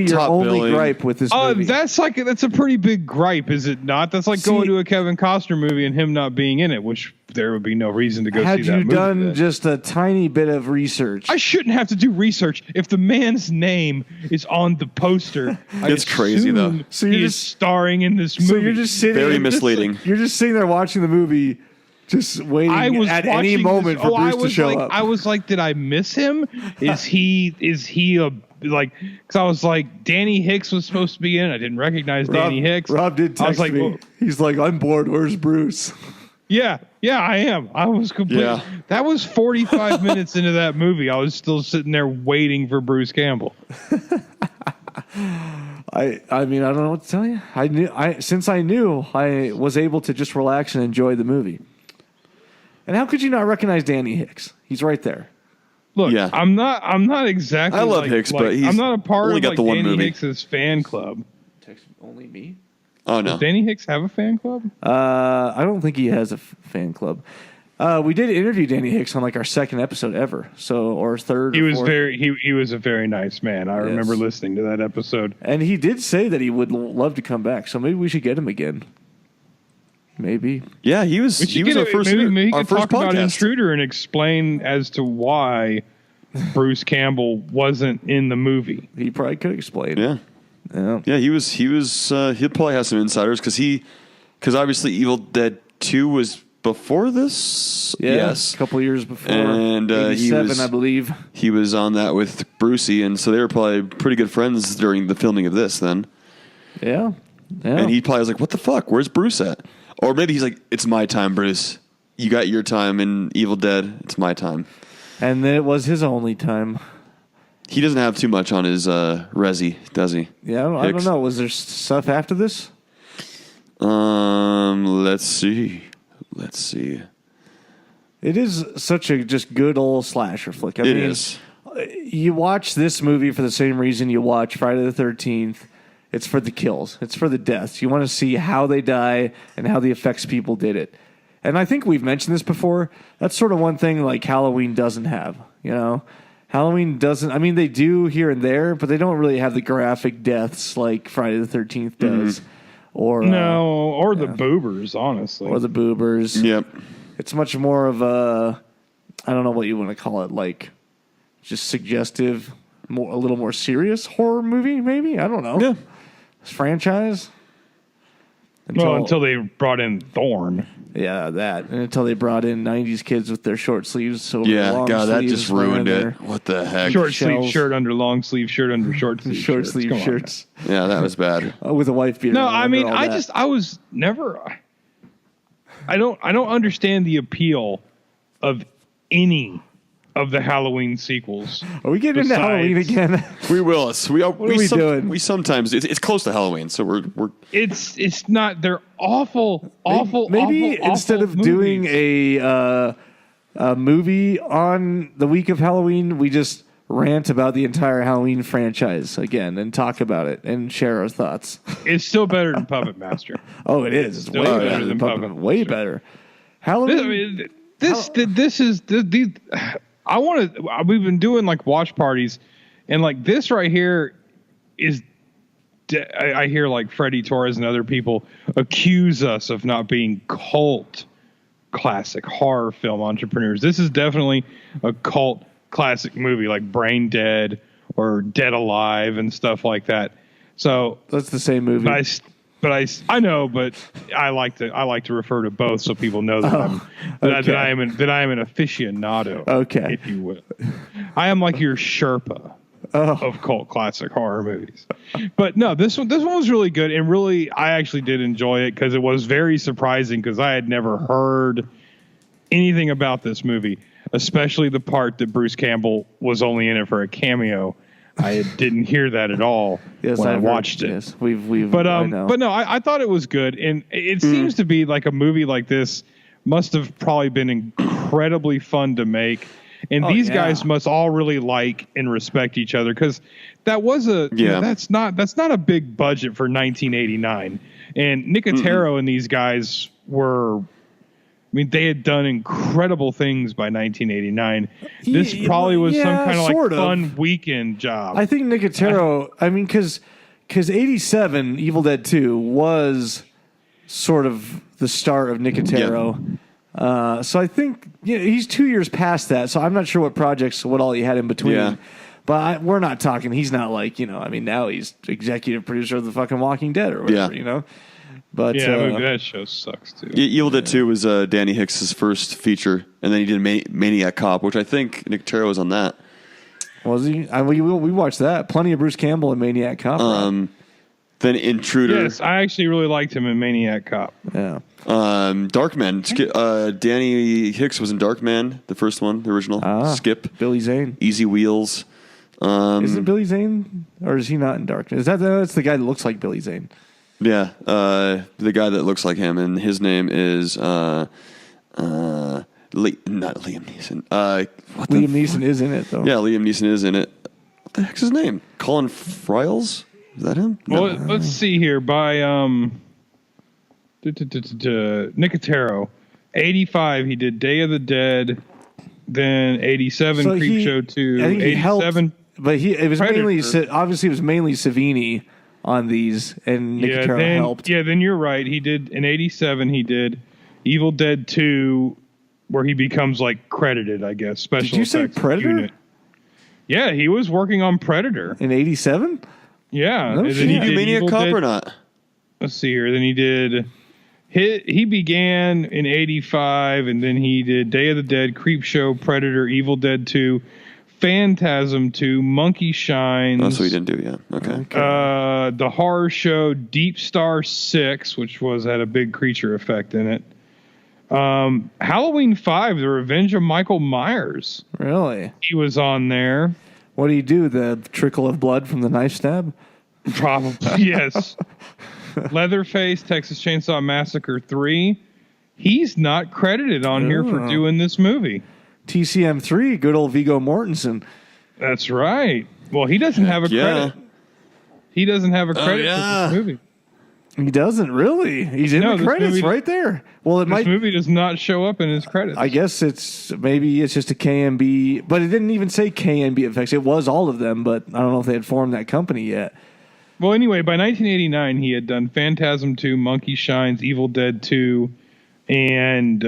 your Top only billing. gripe with this movie. That's a pretty big gripe, is it not? That's like going to a Kevin Costner movie and him not being in it, which there would be no reason to go Had see that you movie. done then. just a tiny bit of research, I shouldn't have to do research if the man's name is on the poster. It's crazy, though. So So he you're is just- starring in this movie. so you're just sitting Very misleading. You're just sitting there watching the movie, just waiting I was at any watching moment this, for Bruce to show up. I was like, did I miss him? Is he a like? Because I was like, Danny Hicks was supposed to be in. I didn't recognize Danny Hicks. Rob did I was text like, me. well, He's like, I'm bored. Where's Bruce? yeah, I am. I was completely. Yeah. That was 45 minutes into that movie. I was still sitting there waiting for Bruce Campbell. I mean, I don't know what to tell you. Since I knew, I was able to just relax and enjoy the movie. And how could you not recognize Danny Hicks? He's right there. Look, Yeah. I'm not exactly. I love like, Hicks, like, but he's I'm not a part only of got like the one Danny movie. Hicks's fan club. Text only me? Oh, no. Does Danny Hicks have a fan club? I don't think he has a fan club. We did interview Danny Hicks on like our second episode ever, or third. He or was fourth. he was a very nice man. I remember listening to that episode. And he did say that he would love to come back. So maybe we should get him again. Maybe. Yeah, he was our first maybe he our could first talk about podcast. Intruder and explain as to why Bruce Campbell wasn't in the movie. He probably could explain. Yeah. Yeah, he was he'd probably have some insiders because obviously Evil Dead 2 was before this. Yeah, Yes. a couple years before. And he 87, was I believe. He was on that with Brucey, and so they were probably pretty good friends during the filming of this then. Yeah. And he probably was like, "What the fuck? Where's Bruce at?" Or maybe he's like, "It's my time, Bruce. You got your time in Evil Dead. It's my time." And then it was his only time. He doesn't have too much on his resi, does he? Yeah, I don't Hicks. know. Was there stuff after this? Let's see. It is such a just good old slasher flick. It is. You watch this movie for the same reason you watch Friday the 13th. It's for the kills. It's for the deaths. You want to see how they die and how the effects people did it. And I think we've mentioned this before. That's sort of one thing like Halloween doesn't have, you know? Halloween doesn't, I mean, they do here and there, but they don't really have the graphic deaths like Friday the 13th does. Or The boobers, honestly. or the boobers. Yep. It's much more of a, I don't know what you want to call it, like just suggestive, a little more serious horror movie, maybe? I don't know. Yeah. Franchise? Until they brought in Thorn. Yeah, that. And until they brought in 90s kids with their short sleeves. Over Yeah, long God, that sleeves just ruined wearing it. What the heck? Short shells. sleeve shirt under long sleeve shirt under short sleeve short shirts. sleeve Come on, shirts. Yeah, that was bad. With a wife beater. No, on I under mean, all that. I was never. I don't understand the appeal of any of the Halloween sequels. Are we getting into Halloween again? We will. We are. What are we doing? We sometimes it's close to Halloween, so we're. It's not. They're awful. Maybe instead of doing a movie on the week of Halloween, we just rant about the entire Halloween franchise again and talk about it and share our thoughts. It's still better than Puppet Master. Oh, it is. It's way better than Puppet Master. Way better. Halloween. This is these. I want to. We've been doing like watch parties, and like this right here is. I hear like Freddie Torres and other people accuse us of not being cult classic horror film entrepreneurs. This is definitely a cult classic movie, like Brain Dead or Dead Alive and stuff like that. So that's the same movie. I know, but I like to refer to both so people know that I am an aficionado. Okay, if you will. I am like your Sherpa of cult classic horror movies. But no, this one was really good, and really I actually did enjoy it because it was very surprising because I had never heard anything about this movie, especially the part that Bruce Campbell was only in it for a cameo. I didn't hear that at all when I watched it. Yes, but no, I thought it was good, and it seems to be like a movie like this must have probably been incredibly fun to make, and these guys must all really like and respect each other because that was that's not a big budget for 1989, and Nicotero and these guys were. I mean, they had done incredible things by 1989. This probably was some kind of like fun weekend job. I think Nicotero, because 87, Evil Dead 2, was sort of the start of Nicotero. Yeah. So I think he's 2 years past that, so I'm not sure what all he had in between. Yeah. But we're not talking, he's not like, now he's executive producer of the fucking Walking Dead or whatever, But that show sucks too. Evil Dead 2 was Danny Hicks's first feature, and then he did Maniac Cop, which I think Nicotero was on that. Was he? We watched that. Plenty of Bruce Campbell in Maniac Cop. Then Intruder. Yes, I actually really liked him in Maniac Cop. Yeah. Darkman. Danny Hicks was in Darkman, the first one, the original. Skip. Billy Zane. Easy Wheels. Is it Billy Zane, or is he not in Darkman? That's the guy that looks like Billy Zane. Yeah, the guy that looks like him, and his name is not Liam Neeson. Liam Neeson is in it, though. Yeah, Liam Neeson is in it. What the heck's his name? Colin Friels? Is that him? No. Well, let's see here. By Nicotero, 85, he did Day of the Dead. Then 87, Creepshow 2. I think 87, helped, but it was Predator. Obviously it was mainly Savini on these, and Nicotero helped. Yeah, then you're right. He did in 87. He did Evil Dead 2, where he becomes like credited, I guess. Special. Did you say Predator? Unit. Yeah, he was working on Predator in 87. Yeah, did he do Maniac Cop or not? Let's see here. Then he did. He began in 85, and then he did Day of the Dead, Creepshow, Predator, Evil Dead 2, Phantasm 2, Monkey Shines. That's what he didn't do, yeah. Okay. The horror show Deep Star 6, which had a big creature effect in it. Halloween 5, The Revenge of Michael Myers. Really? He was on there. What do you do? The trickle of blood from the knife stab? Probably, yes. Leatherface, Texas Chainsaw Massacre 3. He's not credited on here for doing this movie. TCM 3, good old Viggo Mortensen. That's right. Well, he doesn't have a credit. He doesn't have a credit for this movie. He doesn't really. He's in the credits right there. Well, this movie does not show up in his credits. I guess maybe it's just a KMB, but it didn't even say KMB effects. It was all of them, but I don't know if they had formed that company yet. Well, anyway, by 1989, he had done Phantasm 2, Monkey Shines, Evil Dead 2, and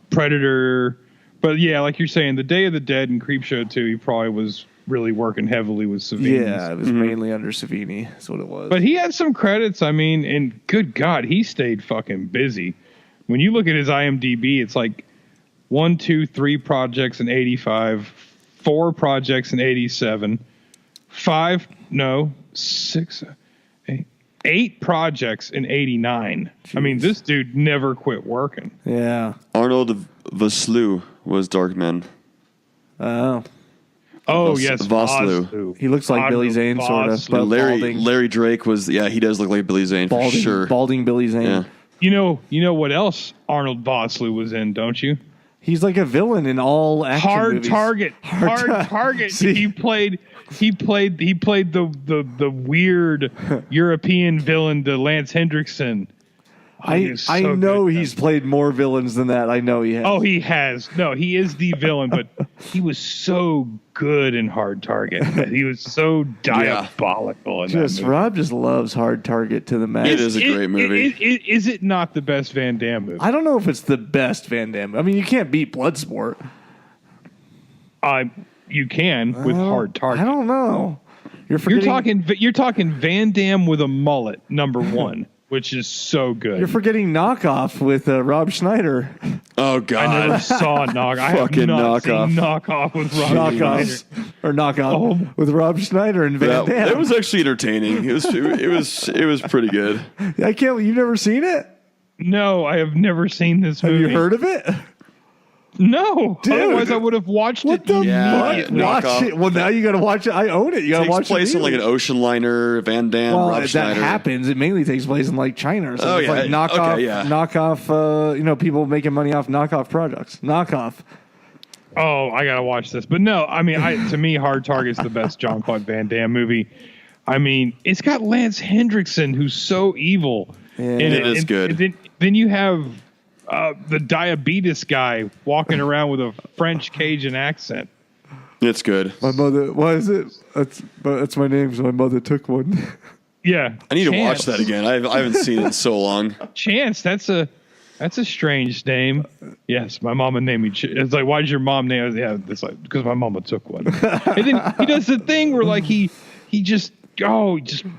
Predator. But yeah, like you're saying, the Day of the Dead and Creepshow 2, he probably was really working heavily with Savini. Yeah, it was mainly under Savini. That's what it was. But he had some credits. I mean, and good God, he stayed fucking busy. When you look at his IMDb, it's like 1, 2, 3 projects in 85, 4 projects in 87, 6, 8. 8 projects in '89. I mean, this dude never quit working. Yeah. Arnold Vosloo was Darkman. Oh. Oh yes, Vosloo. He looks like Billy Zane, sort of. But Larry Drake was, he does look like Billy Zane for sure. Balding Billy Zane. Yeah. You know what else Arnold Vosloo was in, don't you? He's like a villain in all action Hard movies. Target. Hard Target. See? He played the weird European villain to Lance Hendrickson. I know he's played more villains than that. I know he has. Oh, he has. No, he is the villain, but he was so good in Hard Target. He was so diabolical in that movie. Rob just loves Hard Target to the max. It is a great movie. Is it not the best Van Damme movie? I don't know if it's the best Van Damme. I mean, you can't beat Bloodsport. You can with Hard Target. I don't know. You're talking Van Damme with a mullet, number 1. Which is so good. You're forgetting Knockoff with Rob Schneider. Oh God! I never saw Knockoff. I have not seen Knockoff with Rob Schneider. With Rob Schneider and Van Damme. It was actually entertaining. It was pretty good. I can't. You've never seen it? No, I have never seen this movie. Have you heard of it? No, dude. Otherwise I would have watched it immediately. Watch it. Well, now you got to watch it. I own it. You got to watch it. Takes place in like an ocean liner. Van Damme, Rob Schneider. That happens. It mainly takes place in like China or something. It's like knockoff. People making money off knockoff products. Knockoff. Oh, I gotta watch this. But no, I mean, to me, Hard Target's the best Jean-Claude Van Damme movie. I mean, it's got Lance Hendrickson, who's so evil. Yeah. It is good. Then you have the diabetes guy walking around with a French Cajun accent. It's good. My mother. Why is it? That's my name. So my mother took one. Yeah, I need to watch that again. I haven't seen it in so long. Chance. That's a strange name. Yes, my mama named me. It's like, why did your mom name it? Yeah, it's like because my mama took one. And then he does the thing where like he just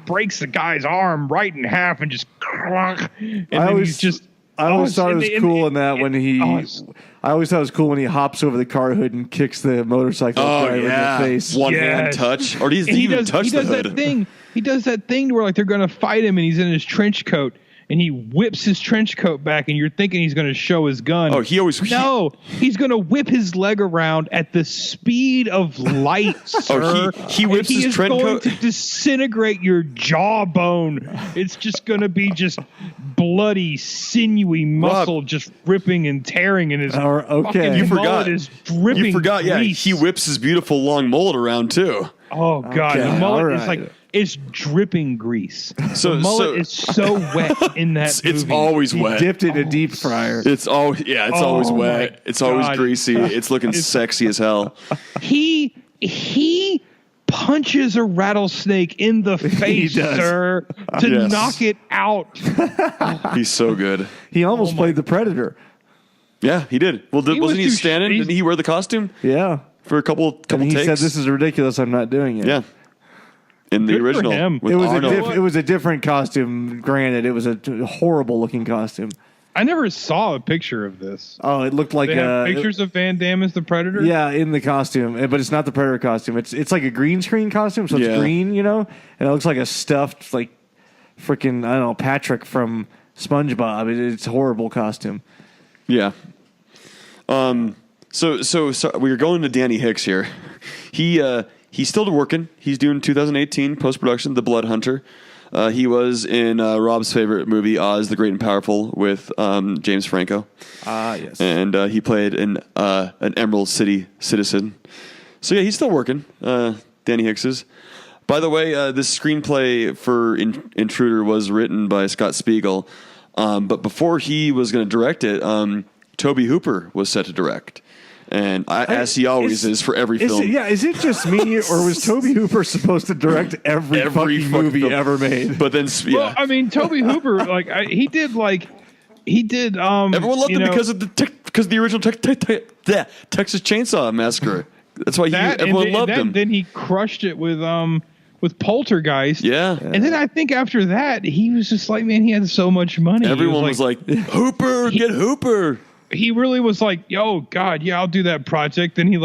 breaks the guy's arm right in half and just I always thought it was cool in that when he. I always thought it was cool when he hops over the car hood and kicks the motorcycle driver in the face. One hand touch, or does he even touch the hood? He does that thing where like they're gonna fight him and he's in his trench coat and he whips his trench coat back and you're thinking he's gonna show his gun. Oh, he's gonna whip his leg around at the speed of light, sir. He whips his trench coat. He is going to disintegrate your jawbone. It's just gonna be just bloody, sinewy muscle just ripping and tearing in his fucking mullet is dripping. You forgot, grease. he whips his beautiful long mullet around too. Oh God, the mullet is like it's dripping grease. The mullet is so wet in that movie. It's always wet. He dipped it in a deep fryer. It's always wet. It's always greasy. It's looking sexy as hell. He punches a rattlesnake in the face, sir, to knock it out. He's so good. He almost played the Predator. Yeah, he did. Well, wasn't he standing? Didn't he wear the costume? Yeah. For a couple and he takes? said, "This is ridiculous. I'm not doing it." Yeah. In the original, it was a different costume. Granted, it was a horrible looking costume. I never saw a picture of this. Oh, it looked like they have pictures of Van Damme as the Predator. Yeah, in the costume, but it's not the Predator costume. It's like a green screen costume, so it's green, and it looks like a stuffed like freaking Patrick from SpongeBob. It's a horrible costume. Yeah. So we're going to Danny Hicks here. He's still working. He's doing 2018 post-production, The Blood Hunter. He was in Rob's favorite movie, Oz the Great and Powerful, with James Franco. Yes. And he played an Emerald City citizen. So yeah, he's still working. Danny Hicks is. By the way, this screenplay for Intruder was written by Scott Spiegel, but before he was going to direct it, Toby Hooper was set to direct. And as he always is for every film. Is it just me, or was Toby Hooper supposed to direct every fucking movie film ever made? But then, well, I mean, Toby Hooper, he did. Everyone loved him because of the original Texas Chainsaw Massacre. That's why everyone loved him. Then he crushed it with Poltergeist. Yeah. And then I think after that, he was just like, man, he had so much money. Everyone was like Hooper, get Hooper. He really was like, yo, God, yeah, I'll do that project. Then he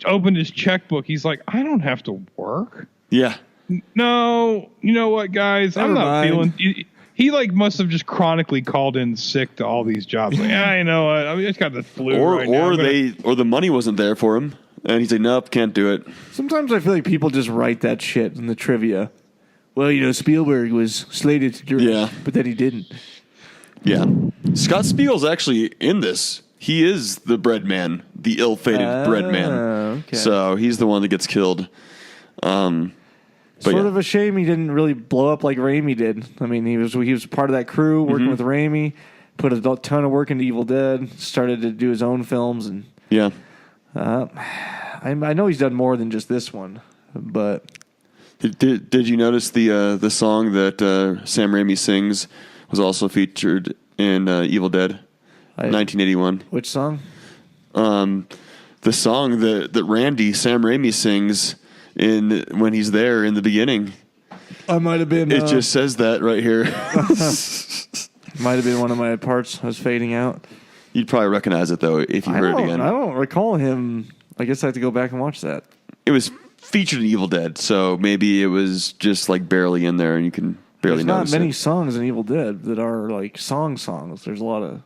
opened his checkbook. He's like, I don't have to work. Yeah. No, you know what, guys? I'm Never not mind. feeling. He like must have just chronically called in sick to all these jobs. Like, yeah, you know what? I just got the flu. Or right now. or the money wasn't there for him, and he's like, nope, can't do it. Sometimes I feel like people just write that shit in the trivia. Well, you know, Spielberg was slated to direct, Yeah. but then he didn't. Yeah, Scott Spiegel's actually in this. He is the bread man, the ill-fated bread man. Okay. So he's the one that gets killed. But Sort yeah. of a shame he didn't really blow up like Raimi did. I mean, he was part of that crew working Mm-hmm. with Raimi, put a ton of work into Evil Dead, started to do his own films, and Yeah. I know he's done more than just this one. But Did you notice the song that Sam Raimi sings was also featured in Evil Dead, 1981? which song? The song that Sam Raimi sings when he's there in the beginning. I might have been. It just says that right here. Might have been one of my parts. I was fading out. You'd probably recognize it though if you heard it again. I don't recall him. I guess I have to go back and watch that. It was featured in Evil Dead, so maybe it was just like barely in there, and you can barely There's not notice many it. songs in Evil Dead that are like songs. There's a lot of,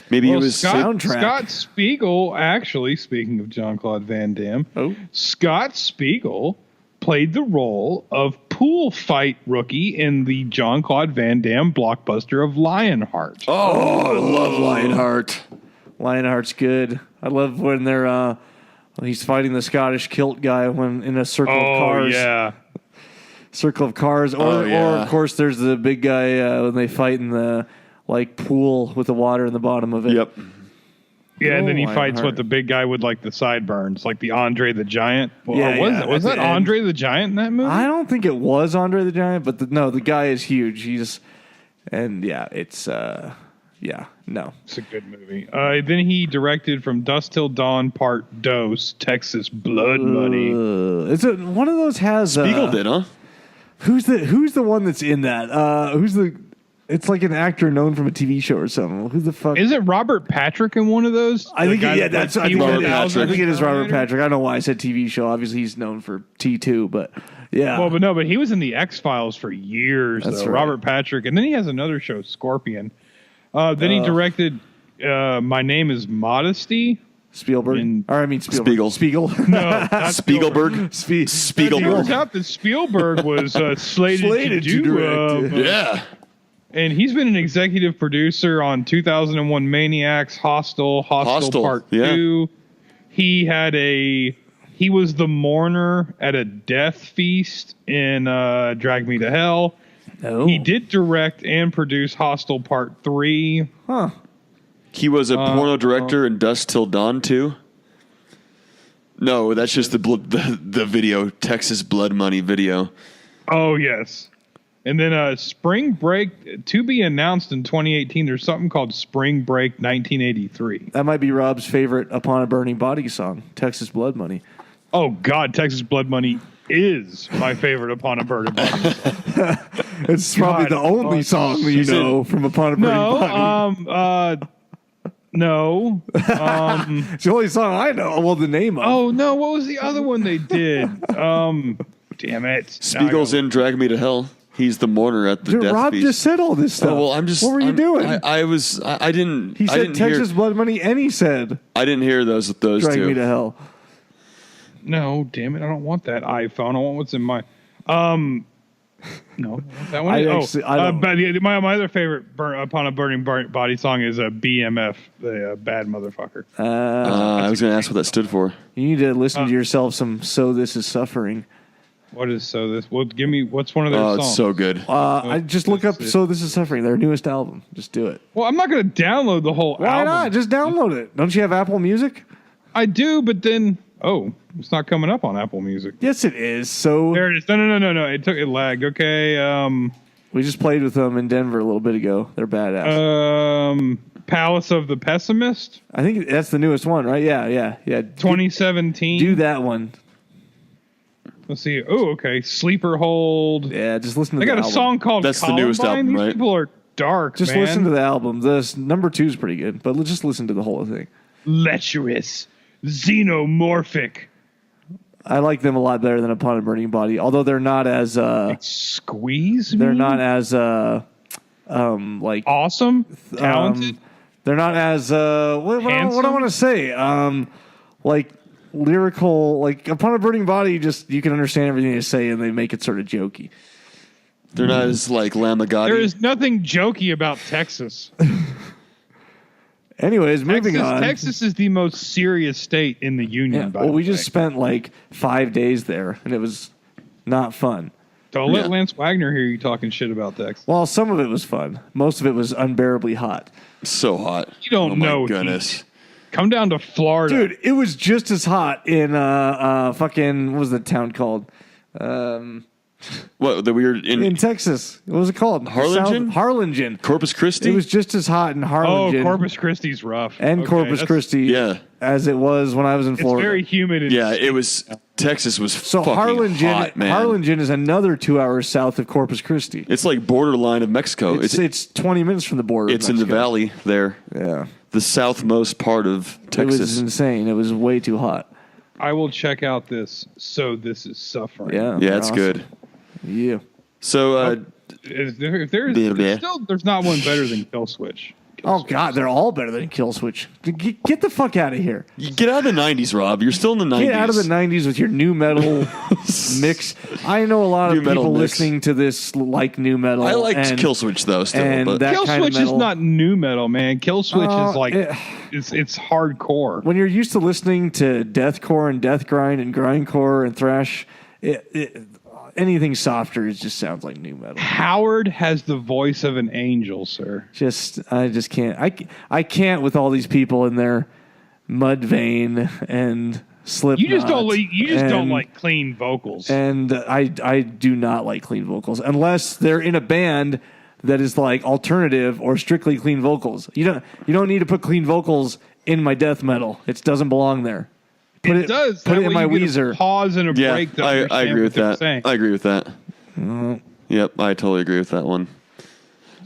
Maybe Well, it was soundtrack. Scott Spiegel, actually, speaking of Jean-Claude Van Damme, Scott Spiegel played the role of pool fight rookie in the Jean-Claude Van Damme blockbuster of Lionheart. Oh, I love Lionheart. Lionheart's good. I love when they're he's fighting the Scottish kilt guy when in a circle of cars. yeah. Circle of cars. Or of course there's the big guy when they fight in the like pool with the water in the bottom of it. Yep. Yeah, and then he Oh, fights Lionheart. with the big guy with like the sideburns, like the Andre the Giant. Or Yeah, was at that the end. Andre the Giant in that movie? I don't think it was Andre the Giant, but the guy is huge. It's It's a good movie. Then he directed From Dusk Till Dawn Part Dos, Texas Blood Money. Is it one of those has Spiegel did, huh? Who's the one that's in that? It's like an actor known from a TV show or something. Who the fuck? Is it Robert Patrick in one of those? I think I think Robert it is. Patrick. I think it is Robert Patrick. I don't know why I said TV show. Obviously, he's known for T2, but yeah. Well, but he was in the X-Files for years, That's though. right. Robert Patrick. And then he has another show, Scorpion. Then he directed My Name is Modesty. Spielberg. Spiegel. Spiegel. No, not Spielberg. It turns out that Spielberg was slated to direct. Yeah. and he's been an executive producer on 2001 Maniacs, Hostel Part 2. He was the mourner at a death feast in Drag Me to Hell. Oh. He did direct and produce Hostel Part 3. Huh. He was a porno director in Dusk Till Dawn too. No, that's just the video, Texas Blood Money video. Oh, yes. And then Spring Break, to be announced in 2018, there's something called Spring Break 1983. That might be Rob's favorite Upon a Burning Body song, Texas Blood Money. Oh, God, Texas Blood Money is my favorite Upon a Burning Body song. It's probably the only song that you know from Upon a Burning Body. No. It's the only song I know. Well, the name of. Oh, no, what was the other one they did? Damn it. Spiegel's in Drag Me to Hell. He's the mourner at the Dude, death Rob feast. just said all this stuff. Oh, well, I'm just. What were you doing? I didn't. He I said didn't Texas hear, Blood Money, and he said I didn't hear those Drag two. Me to Hell. No, damn it. I don't want that iPhone. I want what's in my. No, that one. I don't. But my other favorite Upon a Burning Body song is a BMF, the Bad Motherfucker. I was going to ask what that stood for. You need to listen to yourself some So This Is Suffering. What is So This? Well, give me what's one of their Oh, songs? it's so good. I just look up So This Is Suffering, their newest album. Just do it. Well, I'm not going to download the whole Why album. not? Just download it. Don't you have Apple Music? I do, but then it's not coming up on Apple Music. Yes, it is. So There it is. No. It lagged. Okay. we just played with them in Denver a little bit ago. They're badass. Palace of the Pessimist, I think that's the newest one, right? Yeah. 2017. Do that one. Let's see. Oh, okay. Sleeper Hold. Yeah, just listen to They the got a album. song called That's the newest Columbine. album, These right? people are dark, Just man. listen to the album. This number 2 is pretty good, but just listen to the whole thing. Lecherous. Xenomorphic. I like them a lot better than Upon a Burning Body, although they're not as Squeeze me? they're not as like Awesome? Talented? they're not as what I want to say like lyrical. Like Upon a Burning Body, just you can understand everything they say and they make it sort of jokey. They're not as like Lamb of God. There is nothing jokey about Texas. Anyways, moving on. Texas is the most serious state in the union. Yeah, well, we just spent like 5 days there, and it was not fun. Don't let Lance Wagner hear you talking shit about Texas. Well, some of it was fun. Most of it was unbearably hot. So hot. You don't know. My goodness. Heat. Come down to Florida. Dude, it was just as hot in fucking, what was the town called? What, the weird in Texas. What was it called? Harlingen? Harlingen. Corpus Christi? It was just as hot in Harlingen. Oh, Corpus Christi's rough. And Corpus Christi as it was when I was in Florida. It's very humid. It was. Texas was so fucking Harlingen, hot, man. Harlingen is another 2 hours south of Corpus Christi. It's like borderline of Mexico. It's 20 minutes from the border. It's in the valley there. Yeah. The southmost part of Texas. It was insane. It was way too hot. I will check out this. So This Is Suffering. Yeah. Yeah, it's good. Yeah. So, there's not one better than Kill Switch. God, they're all better than Kill Switch. Get the fuck out of here. you get out of the 90s, Rob. You're still in the 90s. Get out of the 90s with your new metal mix. I know a lot of people listening to this like new metal. I like Kill Switch, though, still. And but that Kill kind Switch of metal, is not new metal, man. Kill Switch is like, it's hardcore. when you're used to listening to deathcore and death grind and grindcore and thrash, anything softer just sounds like new metal. Howard has the voice of an angel, sir. I just can't. I can't with all these people in their Mudvayne and Slipknot. You just don't like clean vocals. And I do not like clean vocals unless they're in a band that is like alternative or strictly clean vocals. You don't need to put clean vocals in my death metal. It doesn't belong there. Put it in my Weezer. Pause and a break. I agree with that. I agree with that. Mm-hmm. Yep, I totally agree with that one.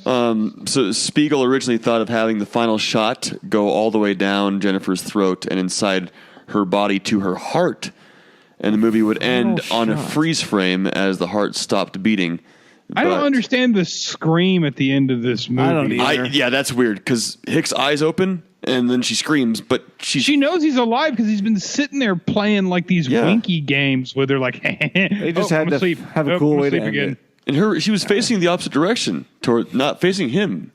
So Spiegel originally thought of having the final shot go all the way down Jennifer's throat and inside her body to her heart, and the movie would end on a freeze frame as the heart stopped beating. I don't understand the scream at the end of this movie. I don't either. Yeah, that's weird because Hicks' eyes open and then she screams, but she knows he's alive because he's been sitting there playing like these winky games where they're like, they just had to have a cool way to end it. And she was facing the opposite direction, toward not facing him.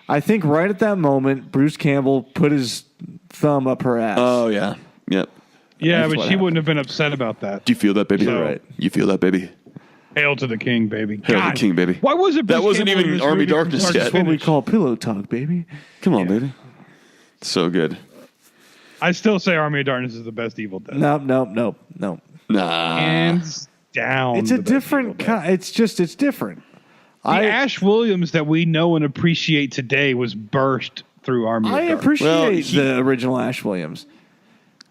I think right at that moment, Bruce Campbell put his thumb up her ass. Oh yeah, yep. Yeah, but she wouldn't have been upset about that. Do you feel that, baby? So, right. You feel that, baby? Hail to the king, baby. Hail to the king, baby. Why was it? That wasn't even Army Darkness yet. That's what we call pillow talk, baby. Come on, baby. So good. I still say Army of Darkness is the best Evil Dead. Nope. Nah. Hands down. It's a different kind. It's different. The Ash Williams that we know and appreciate today was burst through Army of Darkness. I appreciate the original Ash Williams.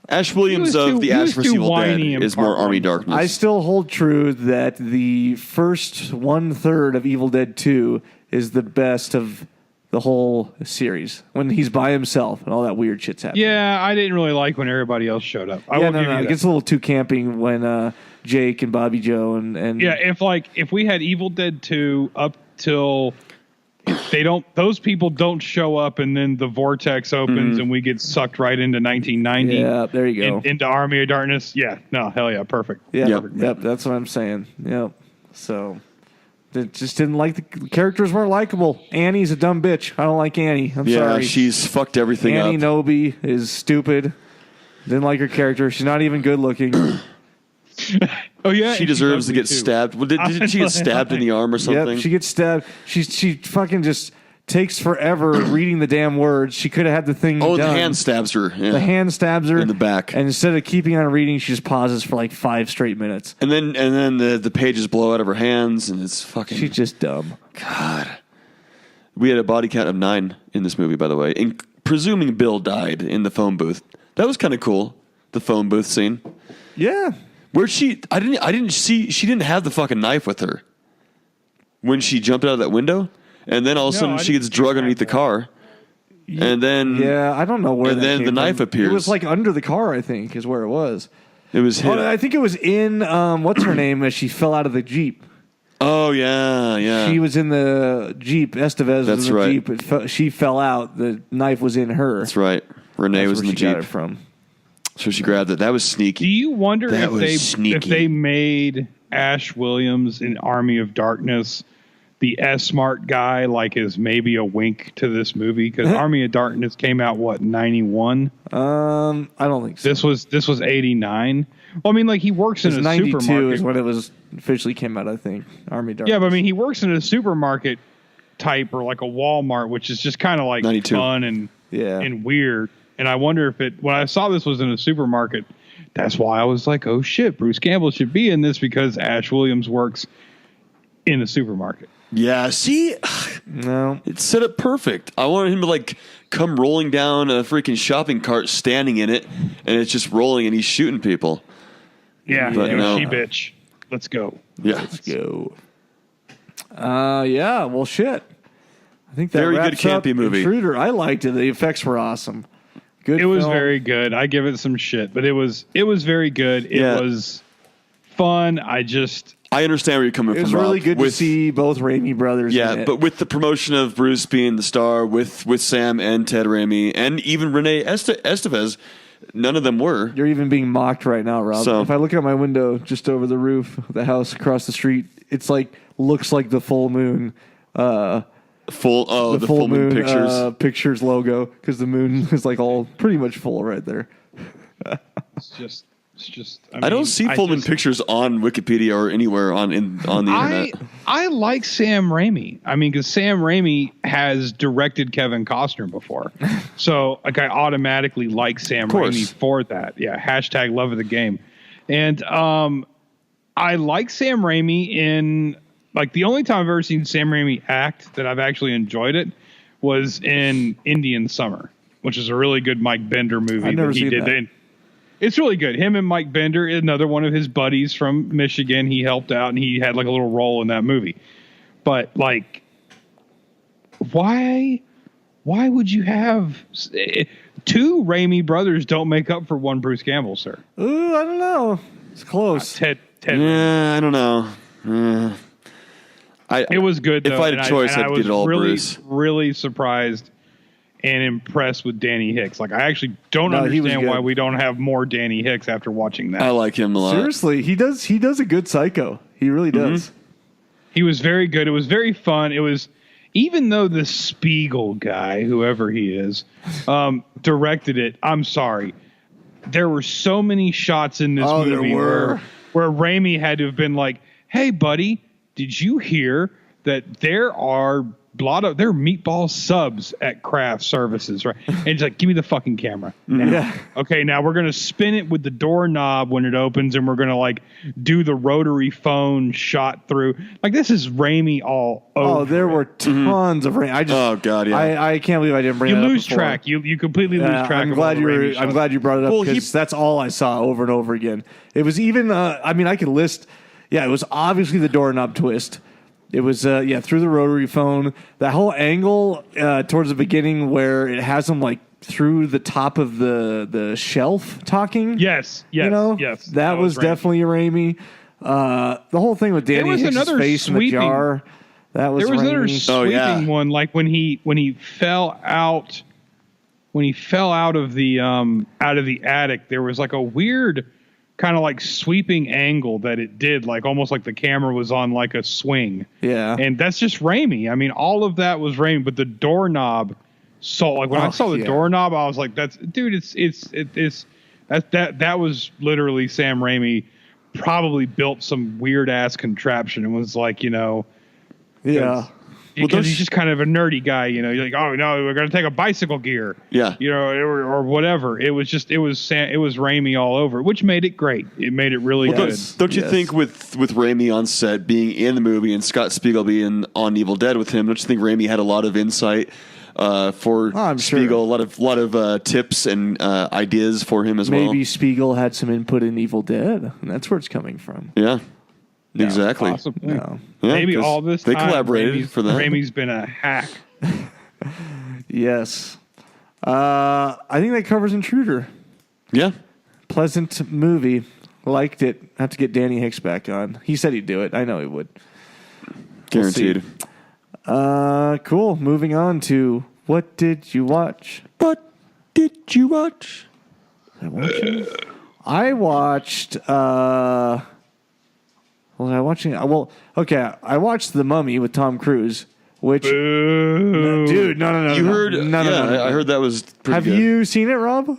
Ash Williams of the Ash vs. Evil Dead is more Army Darkness. I still hold true that the first 1/3 of Evil Dead 2 is the best of the whole series when he's by himself and all that weird shit's happening. Yeah, I didn't really like when everybody else showed up. It gets a little too camping when Jake and Bobby Joe and yeah, if we had Evil Dead 2 up till those people don't show up and then the vortex opens and we get sucked right into 1990. Yeah, there you go. Into Army of Darkness. Yeah, no, hell yeah, perfect. Yeah, yep, that's what I'm saying. Yep. So it just didn't like the characters weren't likable. Annie's a dumb bitch. I don't like Annie. I'm sorry. Yeah, she's fucked everything Annie up. Noby is stupid. Didn't like her character. She's not even good looking. Oh yeah, she deserves to get stabbed. Didn't she get stabbed in the arm or something? Yep, she gets stabbed. She fucking just takes forever reading the damn words. She could have had the thing done. The hand stabs her. Yeah. The hand stabs her in the back. And instead of keeping on reading, she just pauses for like 5 straight minutes. And then the pages blow out of her hands, and it's fucking. She's just dumb. God. We had a body count of 9 in this movie, by the way, presuming Bill died in the phone booth. That was kind of cool. The phone booth scene. Yeah. Where I didn't see, she didn't have the fucking knife with her when she jumped out of that window, and then all of a sudden she gets drugged underneath the car, and then I don't know where. And then the knife appears. It was like under the car, I think, is where it was. It was him. I think it was in what's her name as she fell out of the Jeep. Oh yeah. She was in the Jeep. Estevez That's was in the right. Jeep. She fell out. The knife was in her. That's right. Renee was in the She got Jeep it from. So she grabbed it. That was sneaky. Do you wonder That was if sneaky. they made Ash Williams in Army of Darkness the smart guy, like, is maybe a wink to this movie? Because Army of Darkness came out, what, 91? I don't think so. This was 89. Well, I mean, like, he works in a 92 supermarket. is when it was officially came out, I think. Army Dark. Yeah, but I mean, he works in a supermarket type or like a Walmart, which is just kind of like 92. fun and weird. And I wonder if when I saw this was in a supermarket, that's why I was like, oh shit, Bruce Campbell should be in this because Ash Williams works in a supermarket. Yeah, see, No. it set up perfect. I wanted him to like come rolling down a freaking shopping cart, standing in it, and it's just rolling, and he's shooting people. Yeah, But no. she bitch. Let's go. Yeah, Let's go. Yeah, well, shit. I think that Very good wraps up campy movie. Intruder. I liked it. The effects were awesome. Good. It was film. very good. I give it some shit, but it was very good. It Yeah. was fun. I understand where you're coming It was from. really Rob, good to see both Raimi brothers. in Yeah, it. but with the promotion of Bruce being the star, with Sam and Ted Raimi, and even Renee Estevez, none of them were. You're even being mocked right now, Rob. So- If I look out my window just over the roof of the house across the street, it's like looks like the full moon. The full moon pictures. Pictures logo because the moon is like all pretty much full right there. It's just. I don't see full moon pictures on Wikipedia or anywhere on the internet. I like Sam Raimi. I mean, because Sam Raimi has directed Kevin Costner before, so like I automatically like Sam Raimi for that. Yeah, hashtag love of the game, and I like Sam Raimi in like the only time I've ever seen Sam Raimi act that I've actually enjoyed it was in Indian Summer, which is a really good Mike Bender movie I've never that he seen did. that. It's really good. Him and Mike Bender, another one of his buddies from Michigan. He helped out and he had like a little role in that movie. But like, why would you have two Raimi brothers don't make up for one Bruce Campbell, sir? Ooh, I don't know. It's close. Ted. Yeah, I don't know. It was good though. If I had a choice, I'd get it all Bruce. Really surprised and impressed with Danny Hicks. Like, I actually don't No, he was understand why good. we don't have more Danny Hicks after watching that. I like him a lot. Seriously, he does a good Psycho. He really does. He was very good. It was very fun. It was, even though the Spiegel guy, whoever he is, directed it, I'm sorry. There were so many shots in this movie where Raimi had to have been like, hey, buddy, did you hear that there are meatball subs at craft services, right? And he's like, give me the fucking camera. Now. Yeah. Okay, now we're going to spin it with the doorknob when it opens, and we're going to like do the rotary phone shot through. Like, this is Raimi all over. Oh, there were tons of Raimi. Oh God, yeah. I can't believe I didn't bring You that up lose before. track. You completely lose track. I'm of glad all the Raimi I'm shots. glad you brought it up Well, because that's all I saw over and over again. It was even. I mean, I could list. Yeah, it was obviously the doorknob twist. It was through the rotary phone. That whole angle towards the beginning where it has him like through the top of the shelf talking. Yes. Yes. That was great. definitely a Raimi. The whole thing with Danny was Hicks' another face in the sweeping- jar. That was There was another Raimi. sweeping one, like when he fell out of the attic. There was like a weird kind of like sweeping angle that it did, like almost like the camera was on like a swing. Yeah. And that's just Raimi. I mean, all of that was Raimi, but the doorknob. So like when I saw the doorknob, I was like, that was literally Sam Raimi. Probably built some weird ass contraption and was like, Yeah. because he's just kind of a nerdy guy, You're like, oh no, we're gonna take a bicycle gear, Yeah. or whatever. It was Raimi all over, which made it great. It made it really good. Don't you think with Raimi on set being in the movie and Scott Spiegel being on Evil Dead with him, don't you think Raimi had a lot of insight for I'm Spiegel, sure. a lot of tips and ideas for him as well? Maybe Spiegel had some input in Evil Dead, and that's where it's coming from. Yeah. Exactly. Possibly. No. Yeah, Maybe 'cause all this they time, collaborated for that. Raimi's been a hack. Yes. I think that covers Intruder. Yeah. Pleasant movie. Liked it. Have to get Danny Hicks back on. He said he'd do it. I know he would. Guaranteed. Cool. Moving on to what did you watch? What did you watch? I watched. What was I watching? Well, okay. I watched The Mummy with Tom Cruise, which. Boo. Dude, no. You heard? No. I heard that was pretty Have good. you seen it, Rob?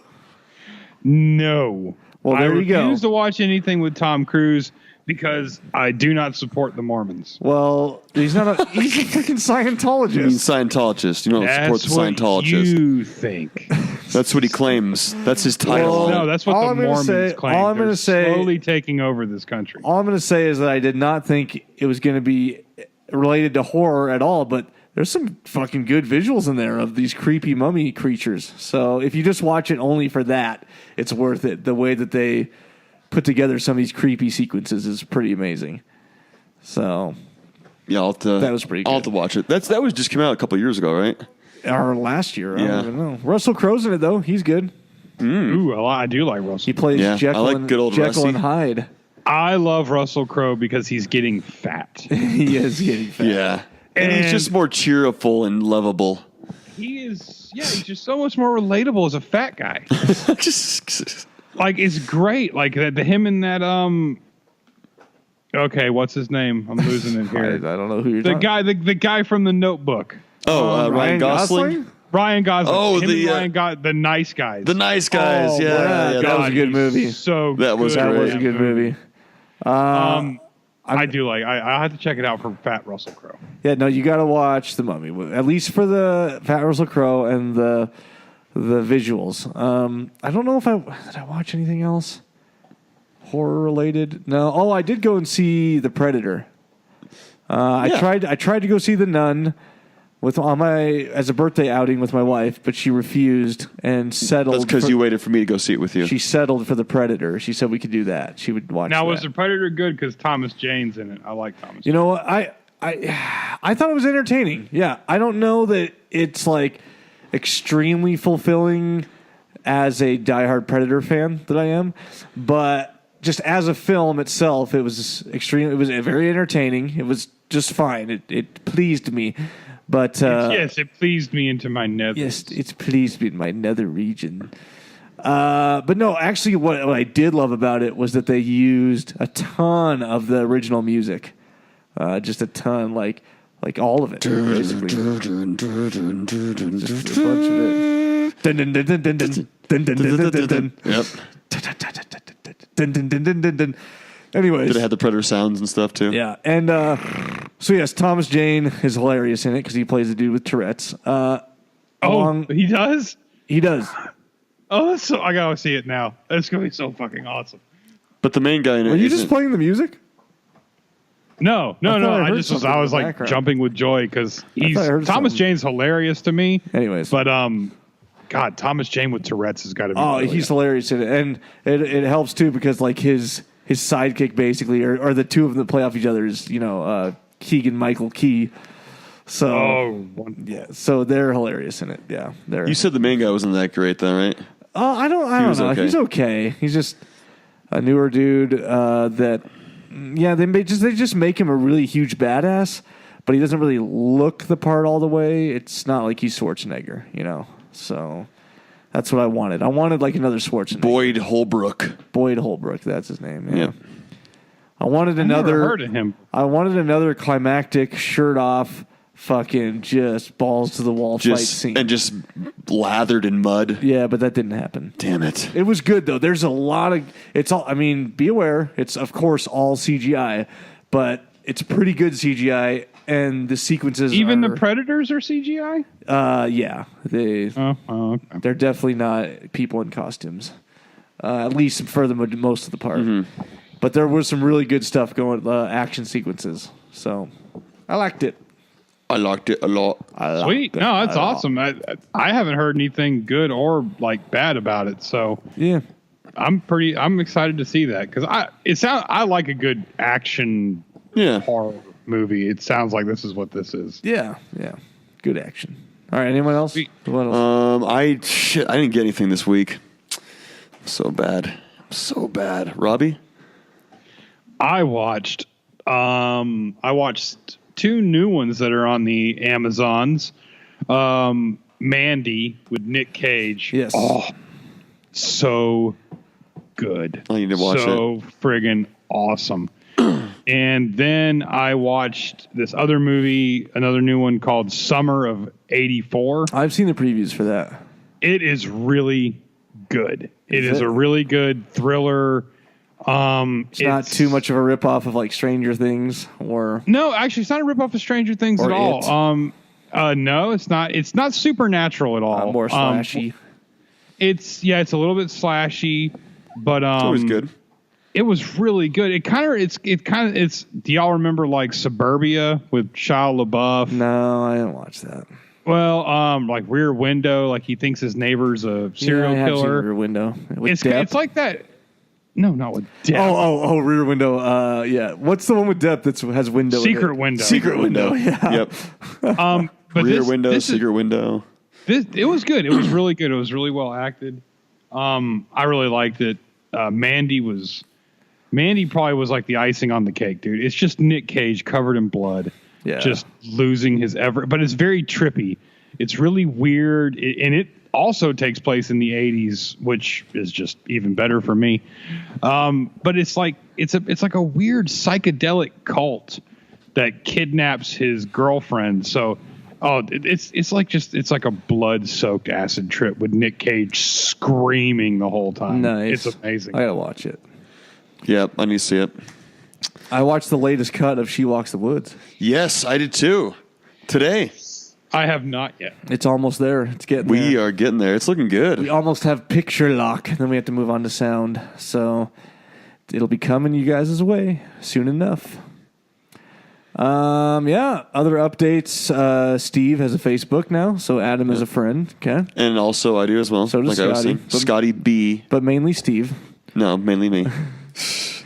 No. Well, there I you go. refuse to watch anything with Tom Cruise because I do not support the Mormons. Well, he's not a. He's a freaking Scientologist. You mean Scientologist. You don't support the That's what Scientologist. you think. That's what he claims. That's his title. Well, No, that's what all the I'm gonna Mormons say- claim. all I'm They're gonna say- slowly taking over this country. All I'm going to say is that I did not think it was going to be related to horror at all, but there's some fucking good visuals in there of these creepy mummy creatures. So if you just watch it only for that, it's worth it. The way that they put together some of these creepy sequences is pretty amazing. So, Yeah, that was pretty I'll have good. to watch it. That was just came out a couple years ago, right? or last year, I Yeah. don't even know. Russell Crowe's in it though. He's good. Ooh, I do like He Russell. plays Yeah, I Jekyll, like and, good old Jekyll and Rusty. Hyde. I love Russell Crowe because he's getting fat. He is getting fat. Yeah. And he's And- just more cheerful and lovable. He is, he's just so much more relatable as a fat guy. Just Like, it's great. Like, the him and that, okay, what's his name? I'm losing it I here. don't know who you're The talking guy, the guy from The Notebook. Ryan Gosling? Ryan Gosling. Oh, Him the, and Ryan the nice guys. The Nice Guys. Oh, yeah, my yeah, that was a good he's movie. So That was good. That great. was a good movie. I do like. I have to check it out for Fat Russell Crowe. Yeah, no, you got to watch The Mummy, at least for the Fat Russell Crowe and the visuals. I don't know if did I watch anything else horror related. No. Oh, I did go and see The Predator. I tried to go see The Nun as a birthday outing with my wife, but she refused and settled. That's because you waited for me to go see it with you. She settled for The Predator. She said we could do that. She would watch. Now, that. was The Predator good? Because Thomas Jane's in it. I like Thomas. You know what? I thought it was entertaining. Yeah, I don't know that it's like extremely fulfilling as a diehard Predator fan that I am, but just as a film itself, it was extreme. It was very entertaining. It was just fine. It pleased me, but Yes, it pleased me into my nether. yes, it's pleased me in my nether region. But no, actually, what I did love about it was that they used a ton of the original music, just a ton, like all of it, basically. Just a bunch of it. Dun, dun, dun, dun, dun, dun, dun, dun, dun, dun, dun. Yep. Dun, dun, dun, dun, dun, dun. Anyways, Did it have the Predator sounds and stuff too? yeah, and so yes, Thomas Jane is hilarious in it because he plays a dude with Tourette's. He does. He does. Oh, so I gotta see it now. It's gonna be so fucking awesome. But the main guy in it Were you just isn't- playing the music? No. I I heard just something I in was the like background. jumping with joy because I heard Thomas something. Jane's hilarious to me. Anyways, But God, Thomas Jane with Tourette's has got to be. oh, brilliant. he's hilarious in it, and it helps too because like his sidekick basically, or the two of them that play off each other is Keegan Michael Key. So yeah, so they're hilarious in it. Yeah, they're. You said the main guy wasn't that great, though, right? I don't was know. okay. He's okay. He's just a newer dude that. Yeah, they just make him a really huge badass, but he doesn't really look the part all the way. It's not like he's Schwarzenegger, So that's what I wanted. I wanted like another Schwarzenegger. Boyd Holbrook. Boyd Holbrook, that's his name. Yeah. Yep. I wanted I've another. never heard of him. I wanted another climactic, shirt off, fucking just balls to the wall fight scene. And just lathered in mud. Yeah, but that didn't happen. Damn it. It was good though. There's a lot of. It's all. I mean, be aware. It's of course all CGI, but it's pretty good CGI, and the sequences. Even the are, Predators are CGI. yeah, they're definitely not people in costumes. At least for the most of the part. Mm-hmm. But there was some really good stuff going. Action sequences. So I liked it. I liked it a lot. Sweet. No, that's awesome. I haven't heard anything good or like bad about it, so Yeah. I'm excited to see that because I like a good action Yeah. horror movie. It sounds like this is what this is. Yeah. Yeah. Good action. All right. Anyone else? Sweet. What else? I didn't get anything this week. So bad. Robbie? I watched two new ones that are on the Amazons. Mandy with Nick Cage. Yes. Oh, so good. I need to watch so friggin' awesome. And then I watched this other movie, another new one called Summer of '84. I've seen the previews for that. It is really good. It is it? a really good thriller. It's not too much of a ripoff of like Stranger Things or No, actually, it's not a ripoff of Stranger Things Or at all. No, it's not. It's not supernatural at all. more slashy. It's a little bit slashy, but It was good. It was really good. It's. Do y'all remember like Suburbia with Shia LaBeouf? No, I didn't watch that. Well, like Rear Window, like he thinks his neighbor's a serial I have seen killer. Rear Window. With It's Depp? like that. No, not with Depp. Oh, Rear Window. Yeah. What's the one with Depp that has window? in Secret it? Window. Secret Window. Yeah. Yep. But Rear this- window, this is- secret window. It was good. It was really good. It was really well acted. I really liked it. Mandy probably was like the icing on the cake, dude. It's just Nick Cage covered in blood, Yeah. just losing his but it's very trippy. It's really weird, and it also takes place in the 80s, which is just even better for me. But it's like like a weird psychedelic cult that kidnaps his girlfriend. So, it's like a blood-soaked acid trip with Nick Cage screaming the whole time. Nice. It's amazing. I gotta watch it. Yep, I need to see it. I watched the latest cut of She Walks the Woods. Yes, I did too. Today. I have not yet. It's almost there. It's getting there. We are getting there. It's looking We good. almost have picture lock. Then we have to move on to sound. So it'll be coming you guys' way soon enough. Yeah. Other updates. Steve has a Facebook now, so Adam is a friend. Okay. And also I do as well. So does I was Scotty. saying. Scotty B. But mainly Steve. No, mainly me.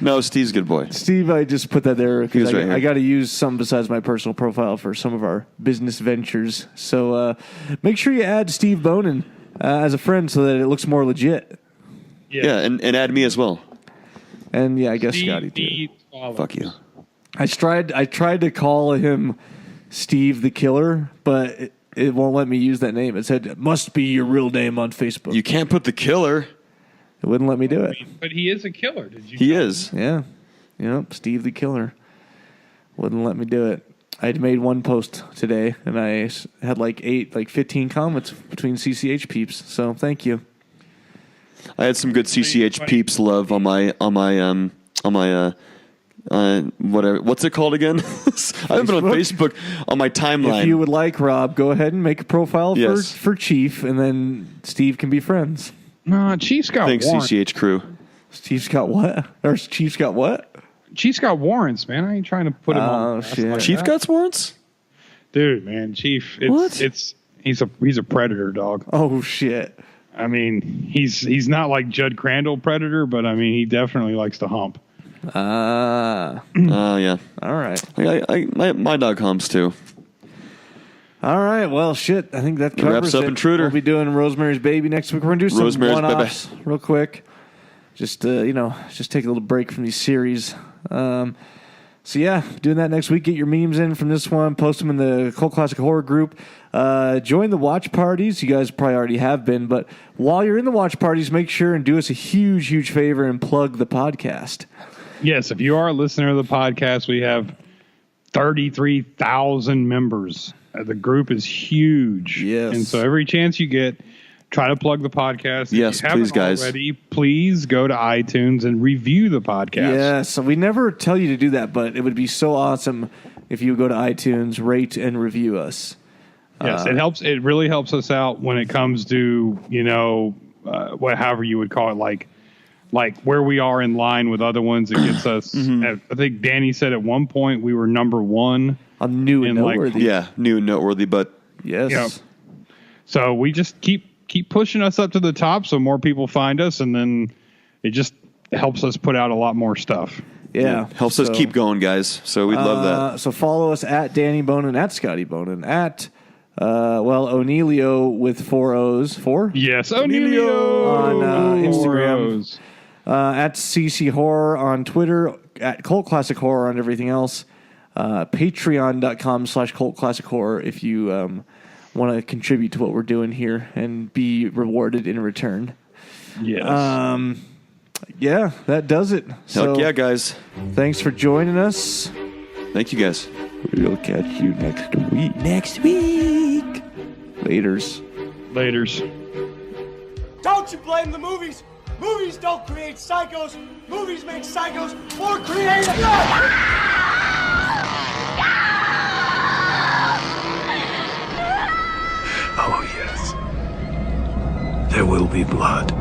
No, Steve's a good boy. Steve, I just put that there He because was right here. I got to use some besides my personal profile for some of our business ventures. So make sure you add Steve Bonin as a friend so that it looks more legit. Yeah, and add me as well. And yeah, I guess Steve Scotty too. needs followers. Fuck you. I tried to call him Steve the Killer, but it won't let me use that name. It said it must be your real name on Facebook. You can't put the killer. It wouldn't let me do it. But he is a killer. Did you? He know? is. Yeah. Yep, Steve the Killer. Wouldn't let me do it. I'd made one post today, and I had like 15 comments between CCH peeps. So thank you. I had some good CCH peeps love on my whatever. What's it called again? I haven't been on Facebook on my timeline. If you would like, Rob, go ahead and make a profile Yes. for Chief, and then Steve can be friends. No, Chief's got Thanks, warrants. CCH crew. Steve's got what? Or Chief's got what? Chief's got warrants, man. I ain't trying to put him on. blast shit. like Chief that. got warrants? Dude, man, Chief. What? He's a predator, dog. Oh, shit. I mean, he's not like Judd Crandall predator, but I mean, he definitely likes to hump. Ah. Yeah. All right. My dog humps too. All right. Well, shit. I think that covers wraps up it. Intruder. We'll be doing Rosemary's Baby next week. We're going to do some Rosemary's one-offs real quick. Just, just take a little break from these series. So, yeah, doing that next week. Get your memes in from this one. Post them in the Cult Classic Horror group. Join the watch parties. You guys probably already have been. But while you're in the watch parties, make sure and do us a huge, huge favor and plug the podcast. Yes, if you are a listener of the podcast, we have 33,000 members. The group is huge. Yes. And so every chance you get, try to plug the podcast. Yes, if you haven't please, guys. already, please go to iTunes and review the podcast. Yeah, so we never tell you to do that, but it would be so awesome if you go to iTunes, rate, and review us. Yes, it helps. It really helps us out when it comes to, however you would call it, like where we are in line with other ones. It gets us. I think Danny said at one point we were number one. I'm new and And, like, noteworthy. Yeah, new and noteworthy, but Yes. Yep. So we just keep pushing us up to the top so more people find us, and then it just helps us put out a lot more stuff. Yeah. helps us So, keep going, guys. So we'd love that. So follow us at Danny Bonin, at Scotty Bonin, at, O'Neilio with 4 O's. 4? Yes, O'Neilio On Instagram. At CC Horror on Twitter, at Cult Classic Horror on everything else. Patreon.com/Cult Classic Horror if you want to contribute to what we're doing here and be rewarded in return. Yes. Yeah, that does it. Heck yeah, guys. Thanks for joining us. Thank you, guys. We'll catch you next week. Laters. Don't you blame the movies. Movies don't create psychos. Movies make psychos more creative. Oh, yes. There will be blood.